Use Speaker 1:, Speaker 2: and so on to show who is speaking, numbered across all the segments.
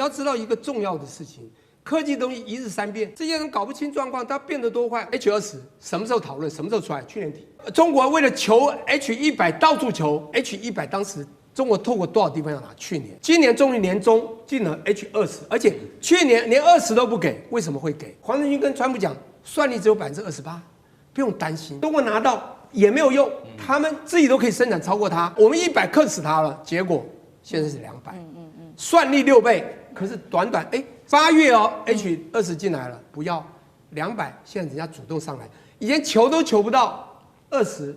Speaker 1: 要知道一个重要的事情，科技东西一日三变，这些人搞不清状况，它变得多快。H20什么时候讨论？什么时候出来？去年底，中国为了求 H100到处求 H100，当时中国透过多少地方要拿？去年，今年终于年中进了 H20，而且去年连20都不给，为什么会给？黄仁勋跟川普讲，算力只有28%，不用担心，中国拿到也没有用，他们自己都可以生产超过它，我们100克死它了，结果现在是200，算力6倍，可是短8月H20进来了，不要200，现在人家主动上来，以前求都求不到20，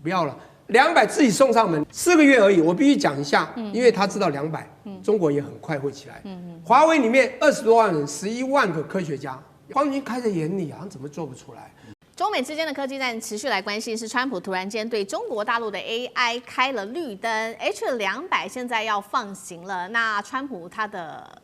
Speaker 1: 不要了，200自己送上门，4个月而已，我必须讲一下，因为他知道200，中国也很快会起来，华为里面20多万人，11万个科学家，黄仁勋开在眼里啊，怎么做不出来？
Speaker 2: 中美之间的科技战持续来关心，是川普突然间对中国大陆的 AI 开了绿灯 ，H200现在要放行了。那川普他的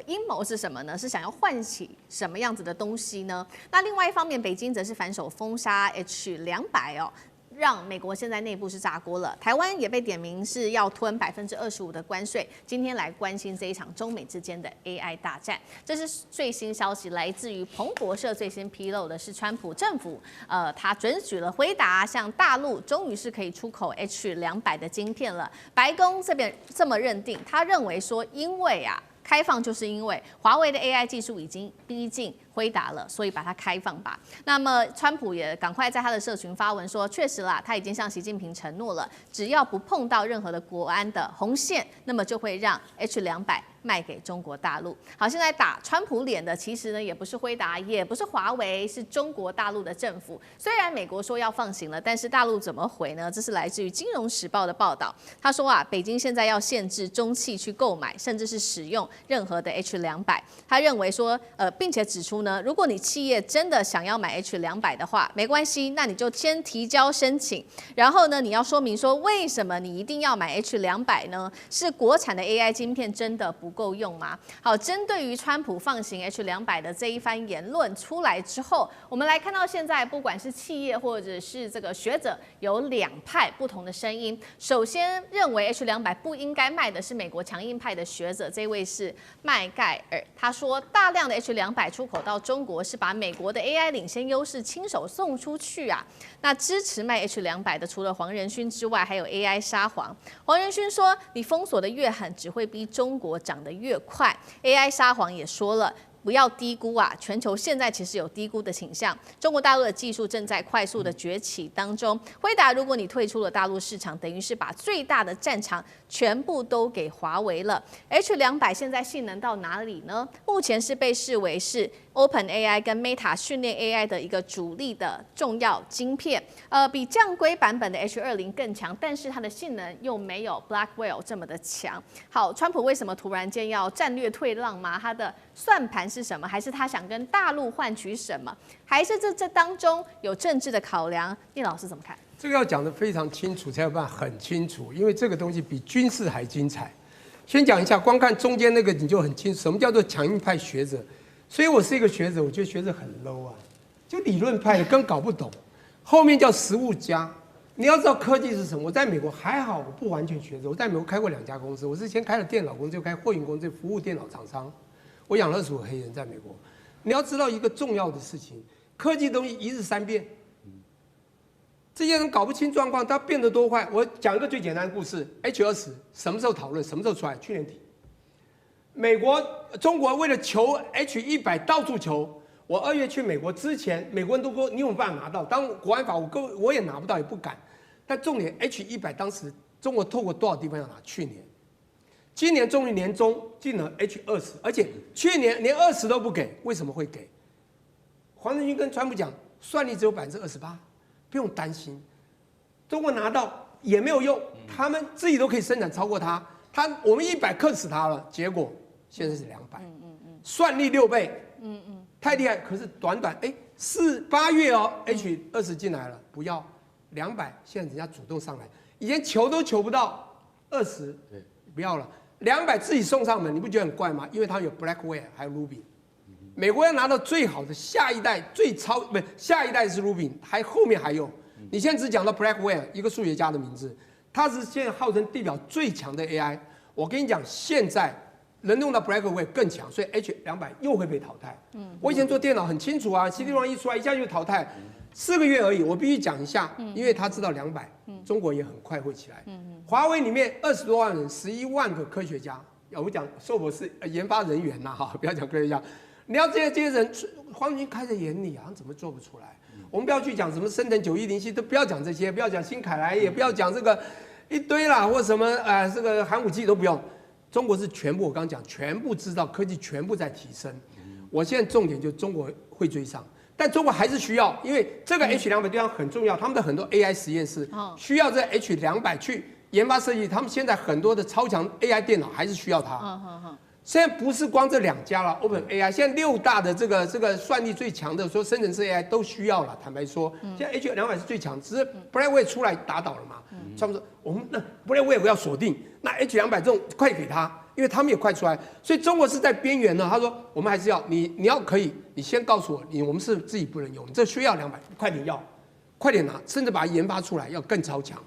Speaker 2: 阴谋是什么呢？是想要唤起什么样子的东西呢？那另外一方面，北京则是反手封杀 H200哦。让美国现在内部是炸锅了，台湾也被点名是要吞25%的关税。今天来关心这一场中美之间的 AI 大战，这是最新消息，来自于彭博社最新披露的是，川普政府他准许了辉达向大陆终于是可以出口 H200的晶片了。白宫这边这么认定，他认为说，因为开放就是因为华为的 AI 技术已经逼近辉达了，所以把它开放吧。那么川普也赶快在他的社群发文说，确实啦，他已经向习近平承诺了，只要不碰到任何的国安的红线，那么就会让 H200卖给中国大陆。好，现在打川普脸的其实呢也不是辉达，也不是华为，是中国大陆的政府。虽然美国说要放行了，但是大陆怎么回呢？这是来自于《金融时报》的报道。他说北京现在要限制中企去购买，甚至是使用任何的 H200。他认为说，并且指出呢，如果你企业真的想要买 H200的话，没关系，那你就先提交申请，然后呢，你要说明说为什么你一定要买 H200呢？是国产的 AI 晶片真的不够用吗？好，针对于川普放行 H200的这一番言论出来之后，我们来看到现在不管是企业或者是这个学者，有2派不同的声音。首先认为 H200不应该卖的是美国强硬派的学者，这位是麦盖尔，他说大量的 H200出口到中国是把美国的 AI 领先优势亲手送出去啊。那支持卖 H200的除了黄仁勋之外，还有 AI 沙皇。黄仁勋说，你封锁的越狠，只会逼中国涨得越快。AI 沙皇也说了，不要低估全球现在其实有低估的倾向。中国大陆的技术正在快速的崛起当中。辉达，如果你退出了大陆市场，等于是把最大的战场全部都给华为了。H200现在性能到哪里呢？目前是被视为是 OpenAI 跟 Meta 训练 AI 的一个主力的重要晶片，比降规版本的 H20更强，但是它的性能又没有 Blackwell 这么的强。好，川普为什么突然间要战略退让吗？他的算盘是什么？还是他想跟大陆换取什么？还是这当中有政治的考量？聂老师怎么看？
Speaker 1: 这个要讲得非常清楚，才有办法很清楚，因为这个东西比军事还精彩。先讲一下，光看中间那个你就很清楚，什么叫做强硬派学者。所以我是一个学者，我觉得学者很 low 就理论派的更搞不懂。后面叫实务家，你要知道科技是什么。我在美国还好，我不完全学者，我在美国开过2家公司，我是先开了电脑公司，就开货运公司，服务电脑厂商。我养了25个黑人在美国。你要知道一个重要的事情，科技东西一日三变。这些人搞不清状况，它变得多快。我讲一个最简单的故事 ：H20什么时候讨论？什么时候出来？去年底。中国为了求 H100到处求。我2月去美国之前，美国人都说你有没有办法拿到？当国安法我也拿不到，也不敢。但重点 H100当时中国透过多少地方要拿？去年，今年终于年中进了 H20，而且去年连20都不给，为什么会给？黄仁勋跟川普讲，算力只有28%，不用担心，中国拿到也没有用，他们自己都可以生产超过它。我们100克死它了，结果现在是200，算力6倍，太厉害。可是短8月H20进来了，不要200，现在人家主动上来，以前求都求不到20，不要了，200自己送上门，你不觉得很怪吗？因为它有 Blackwell 还有 Ruby， 美国要拿到最好的下一代下一代是 Ruby， 后面还有，你现在只讲到 Blackwell 一个数学家的名字。他是现在号称地表最强的 AI。我跟你讲，现在能用到 Blackwell 更强，所以 H200又会被淘汰。我以前做电脑很清楚啊，CD-ROM一出来一下就淘汰，4个月而已。我必须讲一下，因为他知道200，中国也很快会起来。华为里面20多万人，11万个科学家，我讲硕博士研发人员呐，哈，不要讲科学家。你要这些人，黄仁勋开在眼里啊，怎么做不出来？我们不要去讲什么升腾9107，都不要讲这些，不要讲新凯莱，也不要讲这个一堆啦，或什么这个寒武纪都不用。中国是全部，我刚刚讲，全部知道科技全部在提升。我现在重点就是中国会追上，但中国还是需要，因为这个 H200对他们很重要，他们的很多 AI 实验室需要这 H200去研发设计，他们现在很多的超强 AI 电脑还是需要它。现在不是光这2家了 ，OpenAI， 现在6大的这个算力最强的，说生成式 AI 都需要了。坦白说，现在 H200是最强，只是 Blackwell 出来打倒了嘛。他们说我们那 Blackwell 要锁定，那 H200这种快给他，因为他们也快出来，所以中国是在边缘呢。他说我们还是要你要可以，你先告诉我，我们是自己不能用，你这需要200，快点要，快点拿，甚至把它研发出来，要更超强。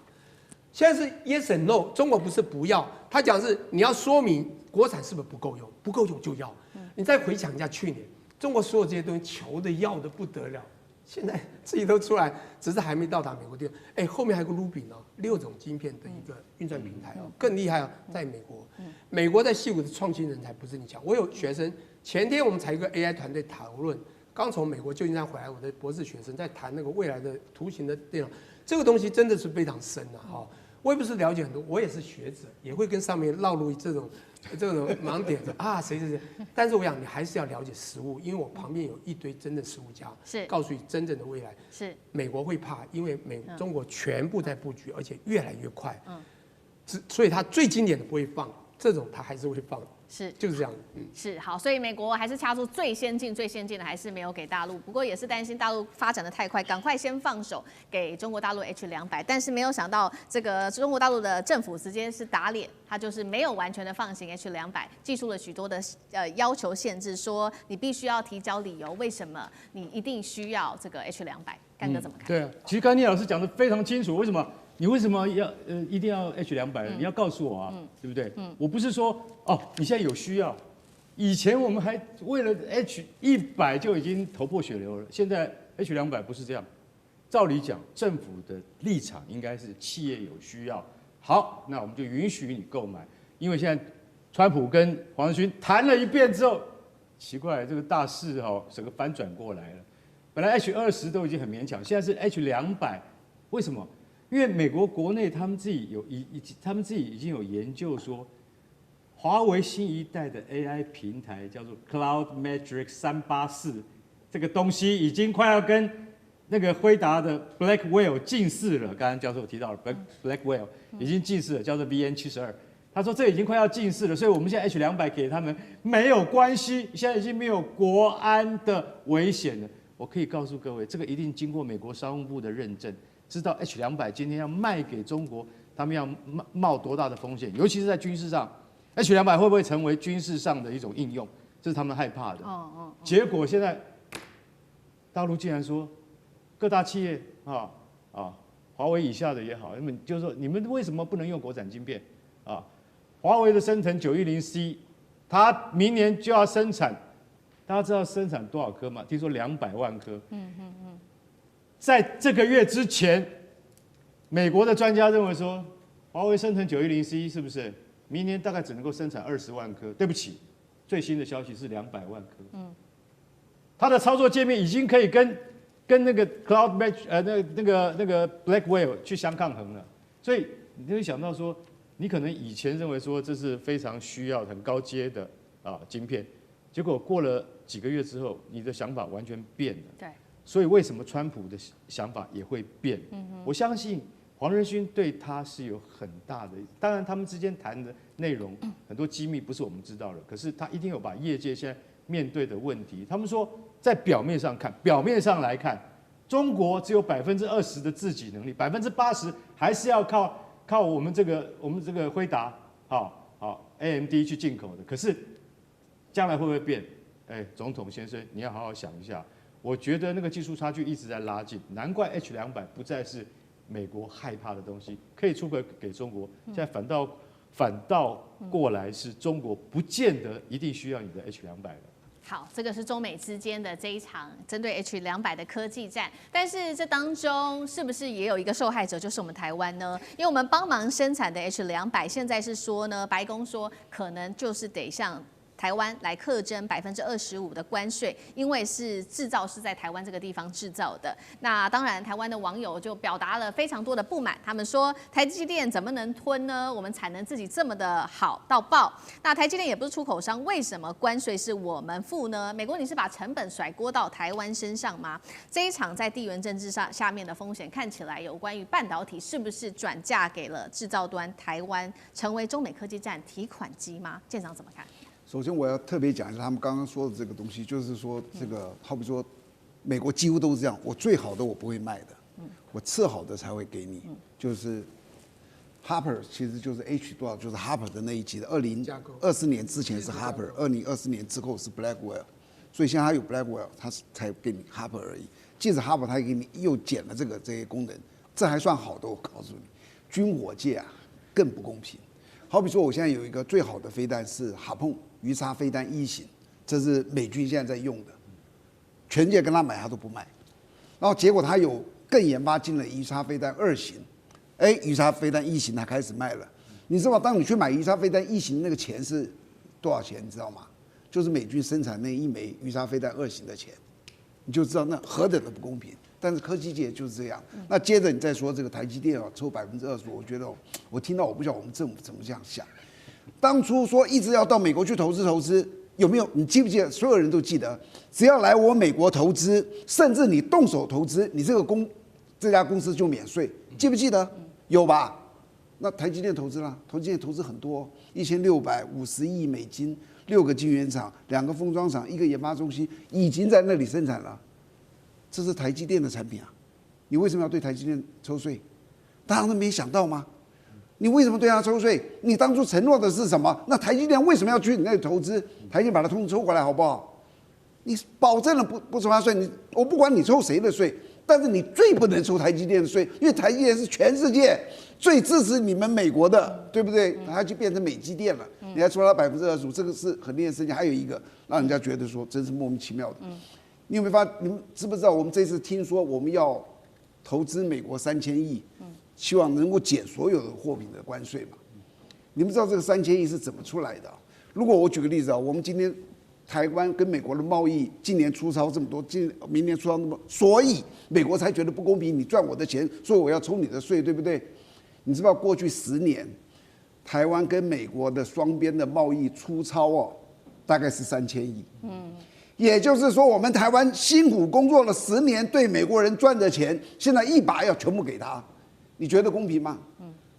Speaker 1: 现在是 yes and no， 中国不是不要，他讲是你要说明国产是不是不够用，不够用就要。你再回想一下去年，中国所有这些东西求的要的不得了，现在自己都出来，只是还没到达美国地方。后面还有个 Rubin 哦，6种晶片的一个运算平台哦，更厉害哦，在美国。美国在矽谷的创新人才不是你讲，我有学生，前天我们才一个 AI 团队讨论，刚从美国旧金山回来，我的博士学生在谈那个未来的图形的电脑，这个东西真的是非常深啊，哈。我也不是了解很多，我也是学者，也会跟上面绕入这种盲点啊，谁。但是我想你还是要了解实物，因为我旁边有一堆真的实物家，是告诉你真正的未来。是美国会怕，因为中国全部在布局，而且越来越快。所以他最经典的不会放，这种他还是会放。是，就是这样。
Speaker 2: 是好，所以美国还是掐住最先进的，还是没有给大陆。不过也是担心大陆发展的太快，赶快先放手给中国大陆 H200。但是没有想到，这个中国大陆的政府直接是打脸，他就是没有完全的放行 H200，寄出了许多的要求限制，说你必须要提交理由，为什么你一定需要这个 H200？干哥怎么看？
Speaker 3: 对啊，其实刚才聂老师讲的非常清楚，为什么？你为什么要一定要 H200？你要告诉我啊，对不对？我不是说哦，你现在有需要，以前我们还为了 H100就已经头破血流了，现在 H200不是这样。照理讲，政府的立场应该是企业有需要，好，那我们就允许你购买。因为现在川普跟黄仁勋谈了一遍之后，奇怪，这个大势整个翻转过来了。本来 H20都已经很勉强，现在是 H200，为什么？因为美国国内他们自己已经有研究说，华为新一代的 AI 平台叫做 Cloud Matrix 384，这个东西已经快要跟那个辉达的 Blackwell 近似了。刚刚教授提到了 Blackwell 已经近似了，叫做 BN72。他说这已经快要近似了，所以我们现在 H200给他们没有关系，现在已经没有国安的危险了。我可以告诉各位，这个一定经过美国商务部的认证。知道 H200今天要卖给中国，他们要冒多大的风险，尤其是在军事上 ，H200会不会成为军事上的一种应用，这是他们害怕的。结果现在大陆竟然说，各大企业华为以下的也好，就是说你们为什么不能用国产晶片啊？华为的升腾910C，它明年就要生产，大家知道生产多少颗吗？听说200万颗。在这个月之前，美国的专家认为说，华为升腾910C 是不是明年大概只能够生产20万颗？对不起，最新的消息是200万颗。它的操作界面已经可以跟那个 Cloud Match 那个 Blackwell 去相抗衡了。所以你就会想到说，你可能以前认为说这是非常需要很高阶的晶片，结果过了几个月之后，你的想法完全变了。对。所以为什么川普的想法也会变？我相信黄仁勋对他是有很大的，当然他们之间谈的内容很多机密不是我们知道的，可是他一定有把业界现在面对的问题，他们说在表面上来看，中国只有20%的自给能力，80%还是要靠我们这个辉达AMD 去进口的，可是将来会不会变？总统先生，你要好好想一下。我觉得那个技术差距一直在拉近，难怪 H200不再是美国害怕的东西，可以出口给中国。现在反倒反倒过来是中国不见得一定需要你的 H200了。
Speaker 2: 好，这个是中美之间的这一场针对 H200的科技战，但是这当中是不是也有一个受害者，就是我们台湾呢？因为我们帮忙生产的 H200，现在是说呢，白宫说可能就是得向台湾来课征25%的关税，因为制造是在台湾这个地方制造的。那当然，台湾的网友就表达了非常多的不满，他们说台积电怎么能吞呢？我们产能自己这么的好到爆，那台积电也不是出口商，为什么关税是我们付呢？美国你是把成本甩锅到台湾身上吗？这一场在地缘政治下面的风险，看起来有关于半导体是不是转嫁给了制造端台湾，成为中美科技战提款机吗？舰长怎么看？
Speaker 4: 首先，我要特别讲一下他们刚刚说的这个东西，就是说这个好比说，美国几乎都是这样，我最好的我不会卖的，我次好的才会给你。就是 Harper 其实就是 H 多少，就是 Harper 的那一级的2020年之前是 Harper，2024年之后是 Blackwell， 所以现在他有 Blackwell， 他才给你 Harper 而已。即使 Harper 他给你又减了这些功能，这还算好的。我告诉你，军火界啊更不公平。好比说，我现在有一个最好的飞弹是哈碰鱼叉飞弹1型，这是美军现在在用的，全世界跟他买他都不卖。然后结果他有更研发进了鱼叉飞弹2型，鱼叉飞弹1型他开始卖了。你知道当你去买鱼叉飞弹1型那个钱是多少钱？你知道吗？就是美军生产那一枚鱼叉飞弹2型的钱，你就知道那何等的不公平。但是科技界就是这样。那接着你再说这个台积电抽25%，我觉得我听到我不晓得我们政府怎么这样想。当初说一直要到美国去投资，有没有？你记不记得？所有人都记得，只要来我美国投资，甚至你动手投资，你这家公司就免税，记不记得？有吧？那台积电投资了，台积电投资很多，1650亿美金，6个晶圆厂，2个封装厂，1个研发中心，已经在那里生产了。这是台积电的产品啊，你为什么要对台积电抽税？当然没想到吗？你为什么对他抽税？你当初承诺的是什么？那台积电为什么要去你那里投资？台积电把它通通抽回来好不好？你保证了不抽他税，我不管你抽谁的税，但是你最不能抽台积电的税，因为台积电是全世界最支持你们美国的，对不对？它就变成美积电了，你还抽他25%，这个是很令人生气。还有一个让人家觉得说真是莫名其妙的。你有没有发？你们知不知道？我们这次听说我们要投资美国3000亿，希望能够减所有的货品的关税嘛？你们知道这个3000亿是怎么出来的？如果我举个例子啊，我们今天台湾跟美国的贸易今年出超这么多，明年出超那么，所以美国才觉得不公平，你赚我的钱，所以我要抽你的税，对不对？你知道过去10年，台湾跟美国的双边的贸易出超大概是3000亿。也就是说，我们台湾辛苦工作了10年，对美国人赚的钱，现在一把要全部给他，你觉得公平吗？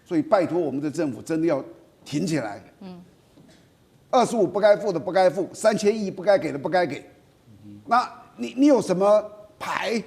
Speaker 4: 所以拜托我们的政府真的要挺起来。25不该付的不该付，3000亿不该给的不该给。那你有什么牌？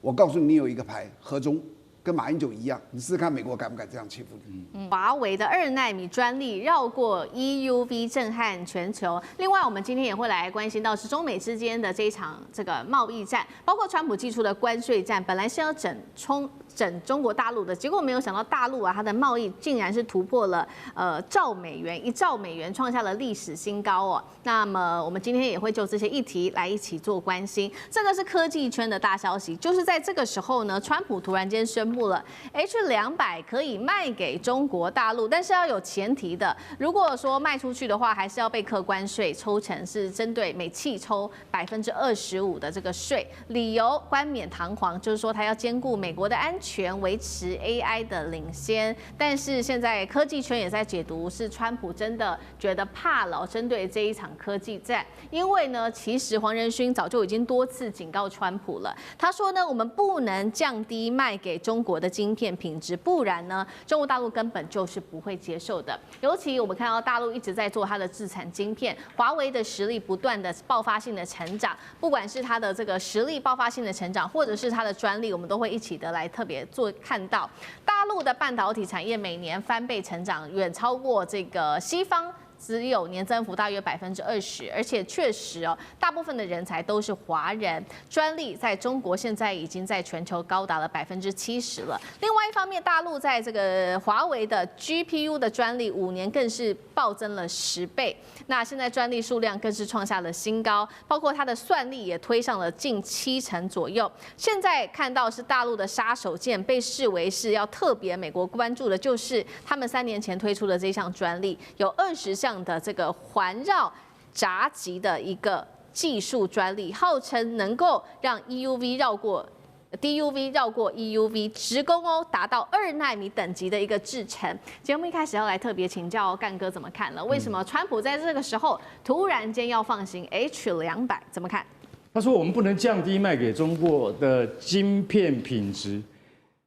Speaker 4: 我告诉你，你有一个牌，和中。跟马英九一样，你试试看美国敢不敢这样欺负你？
Speaker 2: 华为的2奈米专利绕过 EUV， 震撼全球。另外，我们今天也会来关心到是中美之间的这一场这个贸易战，包括川普寄出的关税战，本来是要整中国大陆的，结果没有想到大陆它的贸易竟然是突破了1兆美元，创下了历史新高。那么我们今天也会就这些议题来一起做关心。这个是科技圈的大消息，就是在这个时候呢，川普突然间宣布了 H200可以卖给中国大陆，但是要有前提的，如果说卖出去的话，还是要被课关税，抽成是针对每汽抽25%的这个税，理由冠冕堂皇，就是说它要兼顾美国的安全，维持 AI 的领先。但是现在科技圈也在解读，是川普真的觉得怕了，针对这一场科技战，因为呢，其实黄仁勋早就已经多次警告川普了，他说呢，我们不能降低卖给中国的晶片品质，不然呢，中国大陆根本就是不会接受的。尤其我们看到大陆一直在做它的自产晶片，华为的实力不断的爆发性的成长，不管是它的这个实力爆发性的成长，或者是它的专利，我们都会一起的来特别看到大陆的半导体产业每年翻倍成长，远超过这个西方只有年增幅大约20%，而且确实哦，大部分的人才都是华人。专利在中国现在已经在全球高达了70%了。另外一方面，大陆在这个华为的 GPU 的专利5年更是暴增了10倍。那现在专利数量更是创下了新高，包括它的算力也推上了近70%左右。现在看到是大陆的杀手锏，被视为是要特别美国关注的，就是他们3年前推出的这项专利，有20项的这个环绕闸极的一个技术专利，号称能够让 DUV 绕过 EUV， 直攻达到2奈米等级的一个制程。节目一开始要来特别请教干哥怎么看了？为什么川普在这个时候突然间要放行 H200？怎么看？
Speaker 3: 他说我们不能降低卖给中国的晶片品质。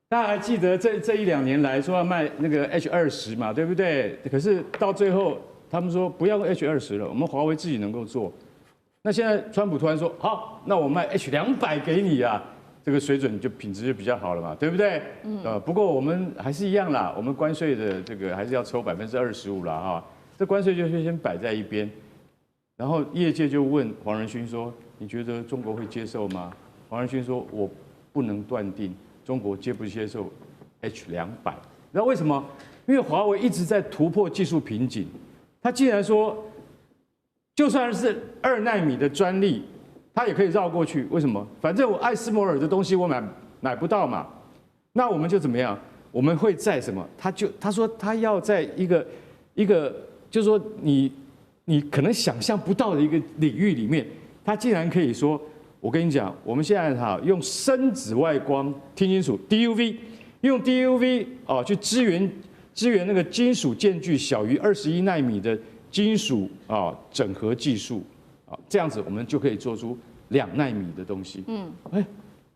Speaker 3: 大家还记得这1-2年来说要卖那个 H20嘛，对不对？可是到最后他们说不要用 H20了，我们华为自己能够做。那现在川普突然说好，那我卖 H200给你啊，这个水准就品质就比较好了嘛，对不对？不过我们还是一样啦，我们关税的这个还是要抽25%啦哈，这关税就先摆在一边。然后业界就问黄仁勋说：“你觉得中国会接受吗？”黄仁勋说：“我不能断定中国接不接受 H200。”然后为什么？因为华为一直在突破技术瓶颈。他既然说，就算是2奈米的专利，他也可以绕过去。为什么？反正我艾斯摩尔的东西我买不到嘛。那我们就怎么样？我们会在什么？他说他要在一个，就是说你可能想象不到的一个领域里面，他竟然可以说，我跟你讲，我们现在用深紫外光，听清楚 ，DUV， 用 DUV 去支援那个金属间距小于21奈米的金属整合技术这样子我们就可以做出2奈米的东西。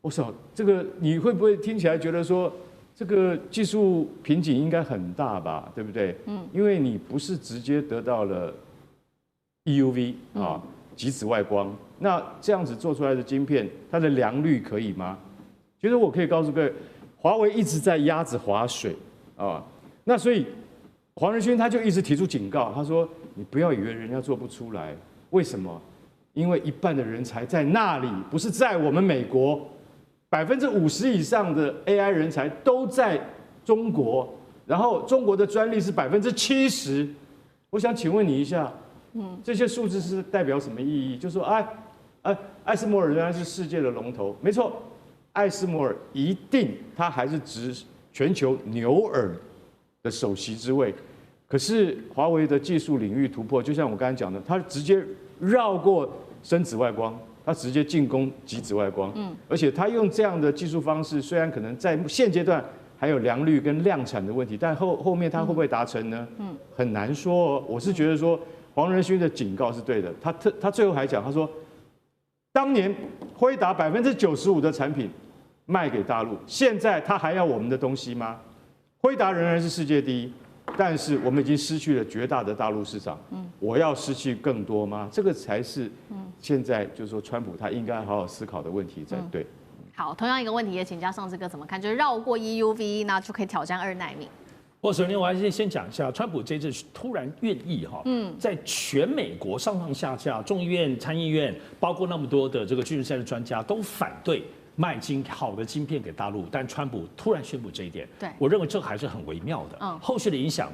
Speaker 3: 我操，这个你会不会听起来觉得说，这个技术瓶颈应该很大吧，对不对？因为你不是直接得到了 EUV 极紫外光，那这样子做出来的晶片，它的良率可以吗？其实我可以告诉各位，华为一直在鸭子划水那所以黄仁勋他就一直提出警告，他说你不要以为人家做不出来，为什么？因为一半的人才在那里，不是在我们美国，50%以上的 AI 人才都在中国，然后中国的专利是70%。我想请问你一下，这些数字是代表什么意义？就说艾斯摩尔仍然是世界的龙头，没错，艾斯摩尔一定它还是值全球牛耳的首席之位。可是华为的技术领域突破，就像我刚才讲的，它直接绕过深紫外光，它直接进攻极紫外光，而且它用这样的技术方式，虽然可能在现阶段还有良率跟量产的问题，但后面它会不会达成呢？很难说我是觉得说黄仁勋的警告是对的，他最后还讲，他说，当年辉达95%的产品卖给大陆，现在他还要我们的东西吗？辉达仍然是世界第一，但是我们已经失去了绝大的大陆市场。我要失去更多吗？这个才是现在就是说川普他应该好好思考的问题才对。
Speaker 2: 好，同样一个问题也请教上次哥怎么看，就是绕过 EUV 那就可以挑战2奈米。
Speaker 5: 首先我还是先讲一下，川普这次突然愿意在全美国上上下下，众议院、参议院，包括那么多的这个军事赛的专家都反对卖好的晶片给大陆，但川普突然宣布这一点，
Speaker 2: 对，
Speaker 5: 我认为这还是很微妙的。后续的影响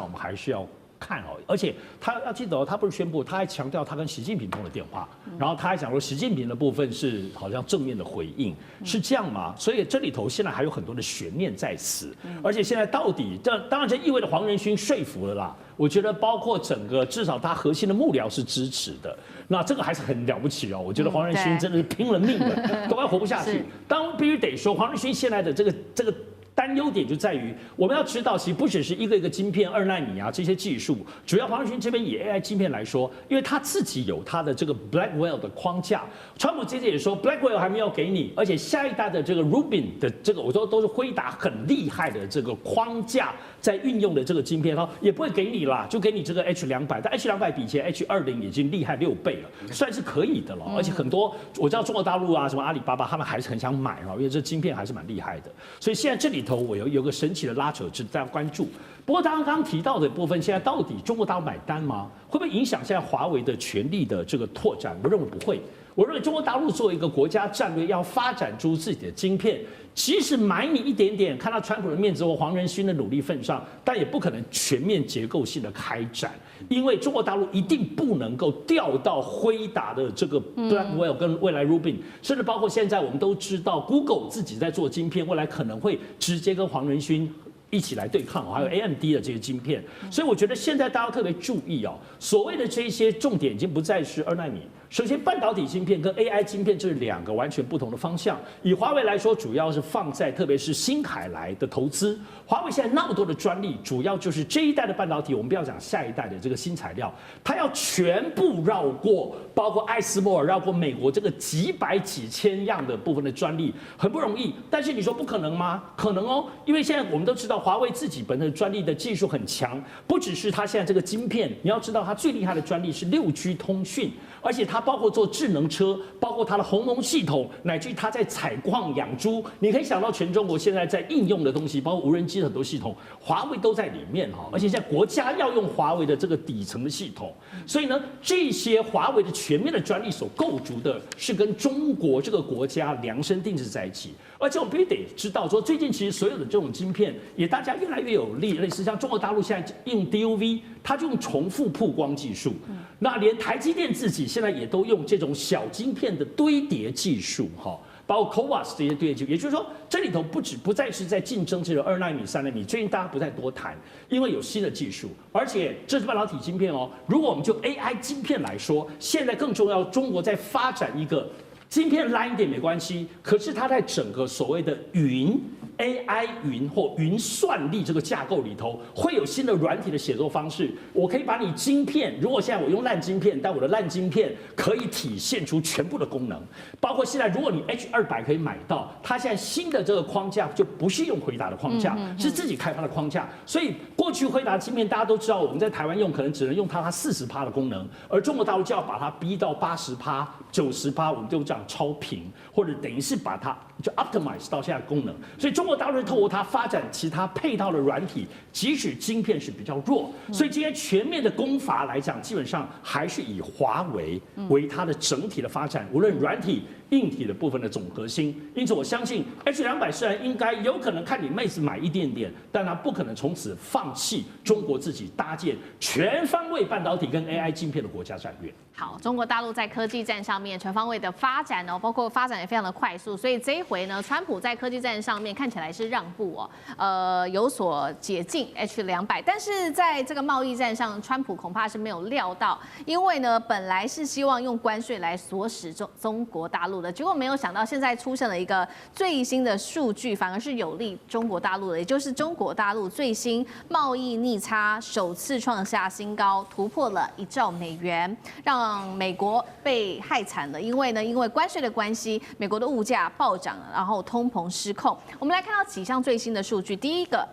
Speaker 5: 我们还是要看而且他要记得他不是宣布，他还强调他跟习近平通了电话，然后他还讲说习近平的部分是好像正面的回应，是这样吗？所以这里头现在还有很多的悬念在此，而且现在到底当然这意味着黄仁勋说服了啦。我觉得包括整个至少他核心的幕僚是支持的，那这个还是很了不起我觉得黄仁勋真的是拼了命的，都快活不下去。当然必须得说，黄仁勋现在的这个担忧点就在于，我们要知道，其实不只是一个一个晶片2奈米这些技术，主要黄仁勋这边以 AI 晶片来说，因为他自己有他的这个 Blackwell 的框架，川普接着也说 Blackwell 还没有给你，而且下一代的这个 Rubin 的这个，我说都是辉达很厉害的这个框架在运用的这个晶片，也不会给你啦，就给你这个 H200，但 H200 比起 H20已经厉害6倍了，算是可以的了。而且很多我知道中国大陆什么阿里巴巴他们还是很想买因为这晶片还是蛮厉害的，所以现在这里头我有个神奇的拉扯，是大家关注。不过刚刚提到的部分，现在到底中国大陆买单吗？会不会影响现在华为的权力的这个拓展？我认为不会。我认为中国大陆作为一个国家战略，要发展出自己的晶片，即使买你一点点，看到川普的面子或黄仁勋的努力份上，但也不可能全面结构性的开展，因为中国大陆一定不能够调到辉达的这个 Blackwell 跟未来 Rubin， 甚至包括现在我们都知道 Google 自己在做晶片，未来可能会直接跟黄仁勋一起来对抗，还有 AMD 的这些晶片，所以我觉得现在大家特别注意哦，所谓的这些重点已经不再是2奈米。首先，半导体晶片跟 AI 晶片这是2个完全不同的方向。以华为来说，主要是放在特别是新海来的投资。华为现在那么多的专利，主要就是这一代的半导体，我们不要讲下一代的这个新材料，它要全部绕过，包括艾斯摩尔绕过美国这个几百几千样的部分的专利，很不容易。但是你说不可能吗？可能哦，因为现在我们都知道，华为自己本身的专利的技术很强，不只是它现在这个晶片，你要知道它最厉害的专利是6G 通讯，而且它包括做智能车，包括它的鸿蒙系统，乃至于它在采矿养猪，你可以想到全中国现在在应用的东西，包括无人机的很多系统，华为都在里面哈。而且现在国家要用华为的这个底层的系统，所以呢，这些华为的全面的专利所构筑的是跟中国这个国家量身定制在一起。而且我们必须得知道说，最近其实所有的这种晶片也大家越来越有类似像中国大陆现在用 DUV， 它就用重复曝光技术，那连台积电自己现在也都用这种小晶片的堆叠技术，哈，包括 CoWoS 这些堆叠技术，也就是说，这里头不再是在竞争这个2奈米、3奈米，最近大家不再多谈，因为有新的技术，而且这是半导体晶片哦。如果我们就 AI 晶片来说，现在更重要，中国在发展一个晶片烂一点没关系，可是它在整个所谓的云。AI 云或云算力这个架构里头会有新的软体的写作方式，我可以把你晶片，如果现在我用烂晶片，但我的烂晶片可以体现出全部的功能，包括现在如果你 H200可以买到，它现在新的这个框架就不是用辉达的框架，是自己开发的框架，所以过去辉达晶片大家都知道，我们在台湾用可能只能用它40%的功能，而中国大陆就要把它逼到80%、90%，我们就讲超频，或者等于是把它就 optimize 到现在功能，所以中国大陆透过它发展其他配套的软体，即使晶片是比较弱，所以今天全面的攻伐来讲，基本上还是以华为为它的整体的发展，无论软体、硬体的部分的总核心。因此，我相信 H200虽然应该有可能看你妹子买一点点，但它不可能从此放弃中国自己搭建全方位半导体跟 AI 晶片的国家战略。
Speaker 2: 好，中国大陆在科技战上面全方位的发展哦，包括发展也非常的快速，所以这一回呢，川普在科技战上面看起来是让步哦，有所解禁 H200，但是在这个贸易战上，川普恐怕是没有料到，因为呢，本来是希望用关税来锁死中国大陆的，结果没有想到现在出现了一个最新的数据，反而是有利中国大陆的，也就是中国大陆最新贸易逆差首次创下新高，突破了1兆美元，让美国被害惨了，因为关税的关系，美国的物价暴涨，然后通膨失控。我们来看到几项最新的数据，第一个，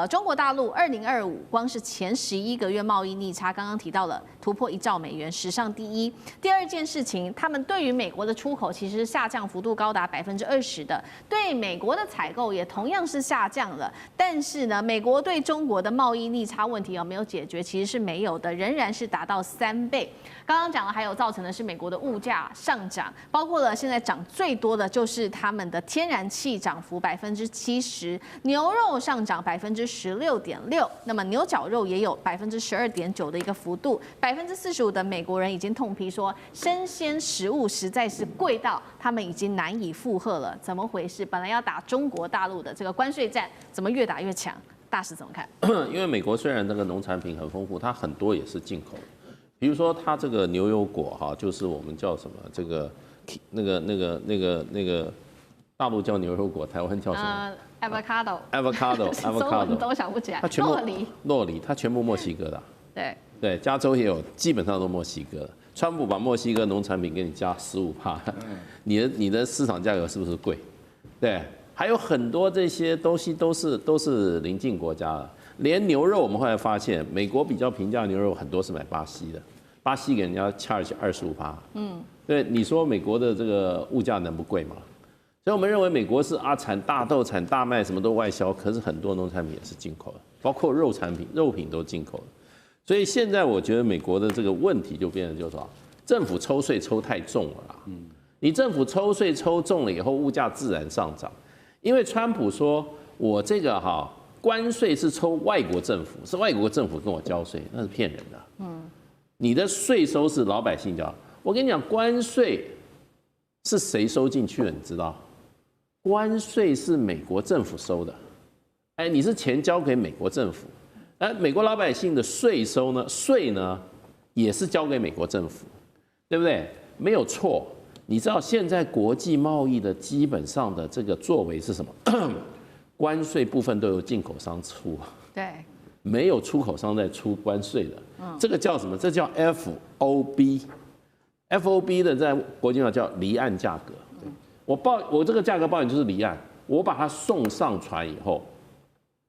Speaker 2: 中国大陆2025光是前11个月贸易逆差，刚刚提到了突破1兆美元，史上第一。第二件事情，他们对于美国的出口其实下降幅度高达20%的，对美国的采购也同样是下降了。但是呢，美国对中国的贸易逆差问题有没有解决？其实是没有的，仍然是达到3倍。刚刚讲了，还有造成的是美国的物价上涨，包括了现在涨最多的就是他们的天然气涨幅70%，牛肉上涨16.6%，那么牛绞肉也有12.9%的一个幅度，45%的美国人已经痛批说，生鲜食物实在是贵到他们已经难以负荷了，怎么回事？本来要打中国大陆的这个关税战，怎么越打越强？大使怎么看？
Speaker 6: 因为美国虽然那个农产品很丰富，它很多也是进口的。比如说，它这个牛油果哈，就是我们叫什么这个那个大陆叫牛油果，台湾叫什么
Speaker 2: ？avocado，都想不起来。
Speaker 6: 洛梨，它全部墨西哥的。对，加州也有，基本上都墨西哥的。川普把墨西哥农产品给你加15%，你的市场价格是不是贵？对，还有很多这些东西都是邻近国家的。连牛肉，我们后来发现，美国比较平价的牛肉很多是买巴西的，巴西给人家 charge 25%。对，你说美国的这个物价能不贵吗？所以我们认为美国是产大豆、产大麦，什么都外销，可是很多农产品也是进口的。包括肉产品、肉品都进口了。所以现在我觉得美国的这个问题就变成就是说，政府抽税抽太重了啦。你政府抽税抽重了以后，物价自然上涨。因为川普说我这个关税是抽外国政府，是外国政府跟我交税，那是骗人的。你的税收是老百姓交。我跟你讲，关税是谁收进去了？你知道？关税是美国政府收的。哎，你是钱交给美国政府，而美国老百姓的税收呢，也是交给美国政府，对不对？没有错。你知道现在国际贸易的基本上的这个作为是什么？关税部分都由进口商出，
Speaker 2: 对，
Speaker 6: 没有出口商在出关税的。这个叫什么？这叫 FOB。FOB 的在国际上叫离岸价格。我这个价格报你就是离岸，我把它送上船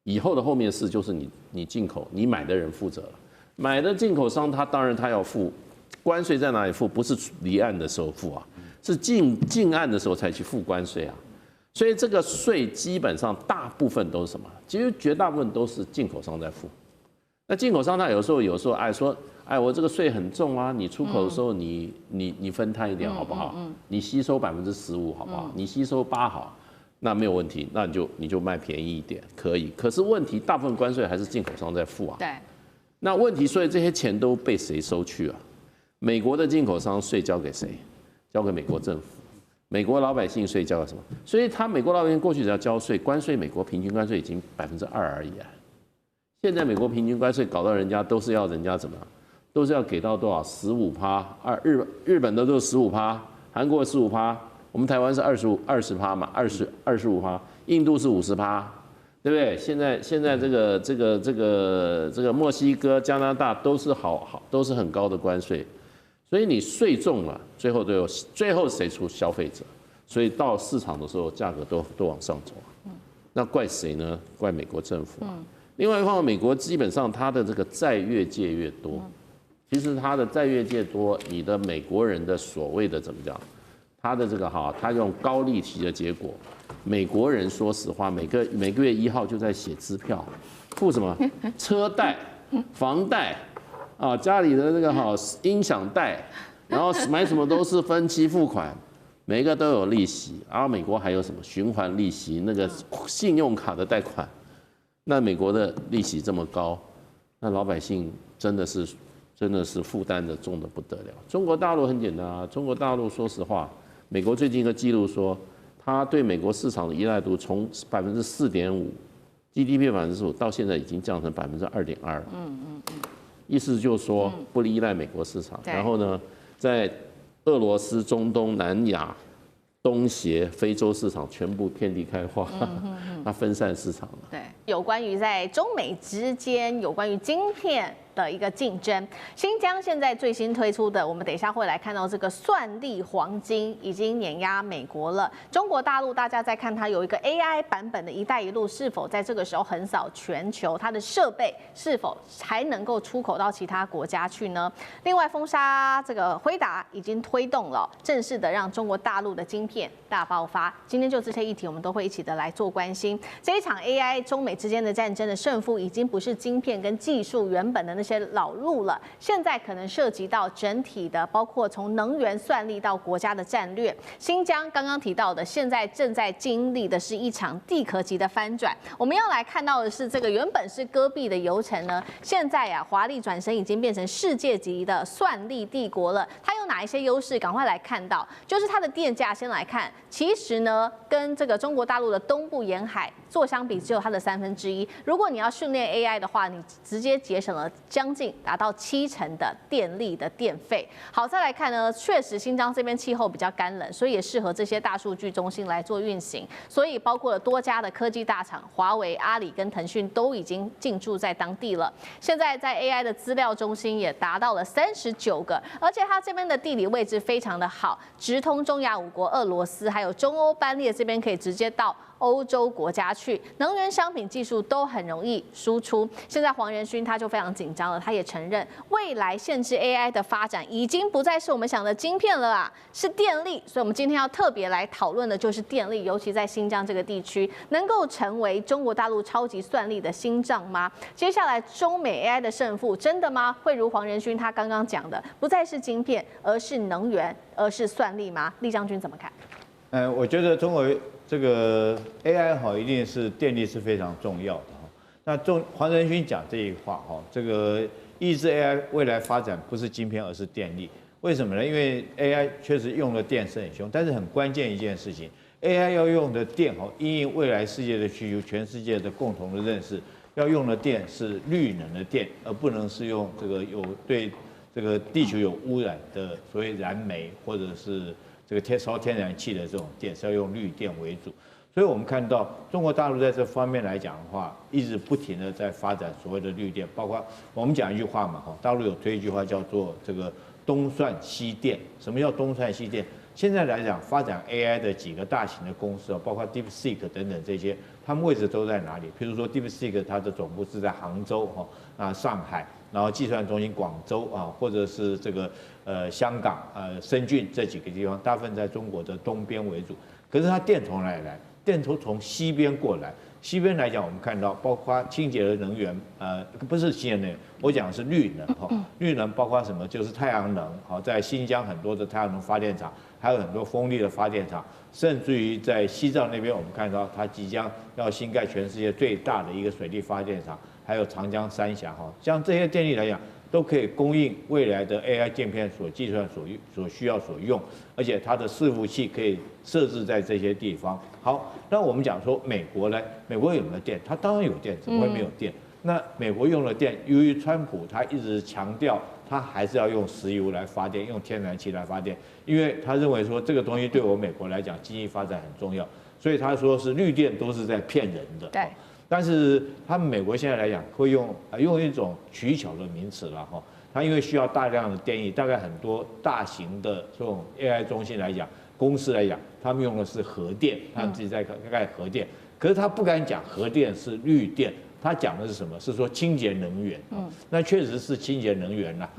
Speaker 6: 以后的后面事就是你进口，你买的人负责了。买的进口商他当然他要付关税，在哪里付？不是离岸的时候付啊，是进岸的时候才去付关税啊。所以这个税基本上大部分都是什么？其实绝大部分都是进口商在付。那进口商他有时候说，我这个税很重啊，你出口的时候你分摊一点好不好？你吸收15%好不好？你吸收8%好。那没有问题，那你就卖便宜一点可以。可是问题，大部分关税还是进口商在付啊。
Speaker 2: 对。
Speaker 6: 那问题，所以这些钱都被谁收去啊？美国的进口商税交给谁？交给美国政府。美国老百姓税交给什么？所以美国老百姓过去只要交税，关税美国平均关税已经2%而已啊。现在美国平均关税搞到人家都是要人家怎么？都是要给到多少？15%。日本的都是15%，韩国15%。我们台湾是20%嘛，25%，印度是50%，对不对？现在这个墨西哥、加拿大都是都是很高的关税，所以你税重了，最后谁出？消费者，所以到市场的时候价格都往上走。那怪谁呢？怪美国政府啊。另外一方面，美国基本上它的这个债越借越多，其实它的债越借多，你的美国人的所谓的怎么讲？他的这个他用高利息的结果，美国人说实话，每个月1号就在写支票，付什么车贷、房贷啊，家里的这个音响贷，然后买什么都是分期付款，每一个都有利息。然后美国还有什么循环利息，那个信用卡的贷款，那美国的利息这么高，那老百姓真的是负担的重的不得了。中国大陆很简单啊，中国大陆说实话。美国最近一个记录说，它对美国市场的依赖度从4.5%，GDP 4%到现在已经降成2.2%了。意思就是说不依赖美国市场。然后呢，在俄罗斯、中东、南亚、东协、非洲市场全部遍地开花，它分散市场了。
Speaker 2: 对，有关于在中美之间有关于晶片的一个竞争，新疆现在最新推出的，我们等一下会来看到这个算力黄金已经碾压美国了。中国大陆大家在看它有一个 AI 版本的一带一路是否在这个时候横扫全球，它的设备是否还能够出口到其他国家去呢？另外，封杀这个辉达已经推动了，正式的让中国大陆的晶片大爆发。今天就这些议题，我们都会一起的来做关心。这一场 AI 中美之间的战争的胜负，已经不是晶片跟技术原本的那些老路了，现在可能涉及到整体的，包括从能源算力到国家的战略。新疆刚刚提到的，现在正在经历的是一场地壳级的翻转。我们要来看到的是，这个原本是戈壁的油城呢，现在华丽转身已经变成世界级的算力帝国了。它有哪一些优势？赶快来看到，就是它的电价。先来看，其实呢，跟这个中国大陆的东部沿海做相比，只有它的1/3。如果你要训练 AI 的话，你直接节省了将近达到70%的电力的电费。好，再来看呢，确实新疆这边气候比较干冷，所以也适合这些大数据中心来做运行。所以包括了多家的科技大厂，华为、阿里跟腾讯都已经进驻在当地了。现在在 AI 的资料中心也达到了39个，而且它这边的地理位置非常的好，直通中亚5国俄罗斯，还有中欧班列这边可以直接到欧洲国家去，能源、商品、技术都很容易输出。现在黄仁勋他就非常紧张了，他也承认未来限制 AI 的发展已经不再是我们想的晶片了啊，是电力。所以我们今天要特别来讨论的就是电力，尤其在新疆这个地区，能够成为中国大陆超级算力的心脏吗？接下来中美 AI 的胜负真的吗？会如黄仁勋他刚刚讲的，不再是晶片，而是能源，而是算力吗？厉将军怎么看？
Speaker 7: 我觉得中国这个 AI 一定是电力是非常重要的那黄仁勋讲这一话这个抑制 AI 未来发展不是晶片，而是电力。为什么呢？因为 AI 确实用的电是很凶，但是很关键一件事情 ，AI 要用的电因应未来世界的需求，全世界的共同的认识，要用的电是绿能的电，而不能是用这个对这个地球有污染的所谓燃煤或者是这个烧天然气的这种电，是要用绿电为主。所以我们看到中国大陆在这方面来讲的话，一直不停的在发展所谓的绿电，包括我们讲一句话嘛大陆有推一句话叫做这个东算西电。什么叫东算西电？现在来讲，发展 AI 的几个大型的公司包括 DeepSeek 等等这些，他们位置都在哪里？譬如说 DeepSeek 它的总部是在杭州上海，然后计算中心广州或者是这个香港深圳这几个地方，大部分在中国的东边为主。可是它电从哪里来？电从西边过来。西边来讲，我们看到包括清洁的能源，不是清洁能源，我讲的是绿能绿能包括什么？就是太阳能在新疆很多的太阳能发电厂，还有很多风力的发电厂，甚至于在西藏那边，我们看到它即将要新盖全世界最大的一个水力发电厂，还有长江三峡像这些电力来讲，都可以供应未来的 AI 晶片所计算所需要所用，而且它的伺服器可以设置在这些地方。好，那我们讲说美国呢？美国有没有电？它当然有电，怎么会没有电？那美国用的电，由于川普他一直强调，他还是要用石油来发电，用天然气来发电，因为他认为说这个东西对我美国来讲经济发展很重要，所以他说是绿电都是在骗人的。
Speaker 2: 对。
Speaker 7: 但是他们美国现在来讲，会用一种取巧的名词了它因为需要大量的电力，大概很多大型的这种 AI 中心来讲，公司来讲，他们用的是核电，他们自己在盖核电，可是他不敢讲核电是绿电，他讲的是什么？是说清洁能源。那确实是清洁能源啦。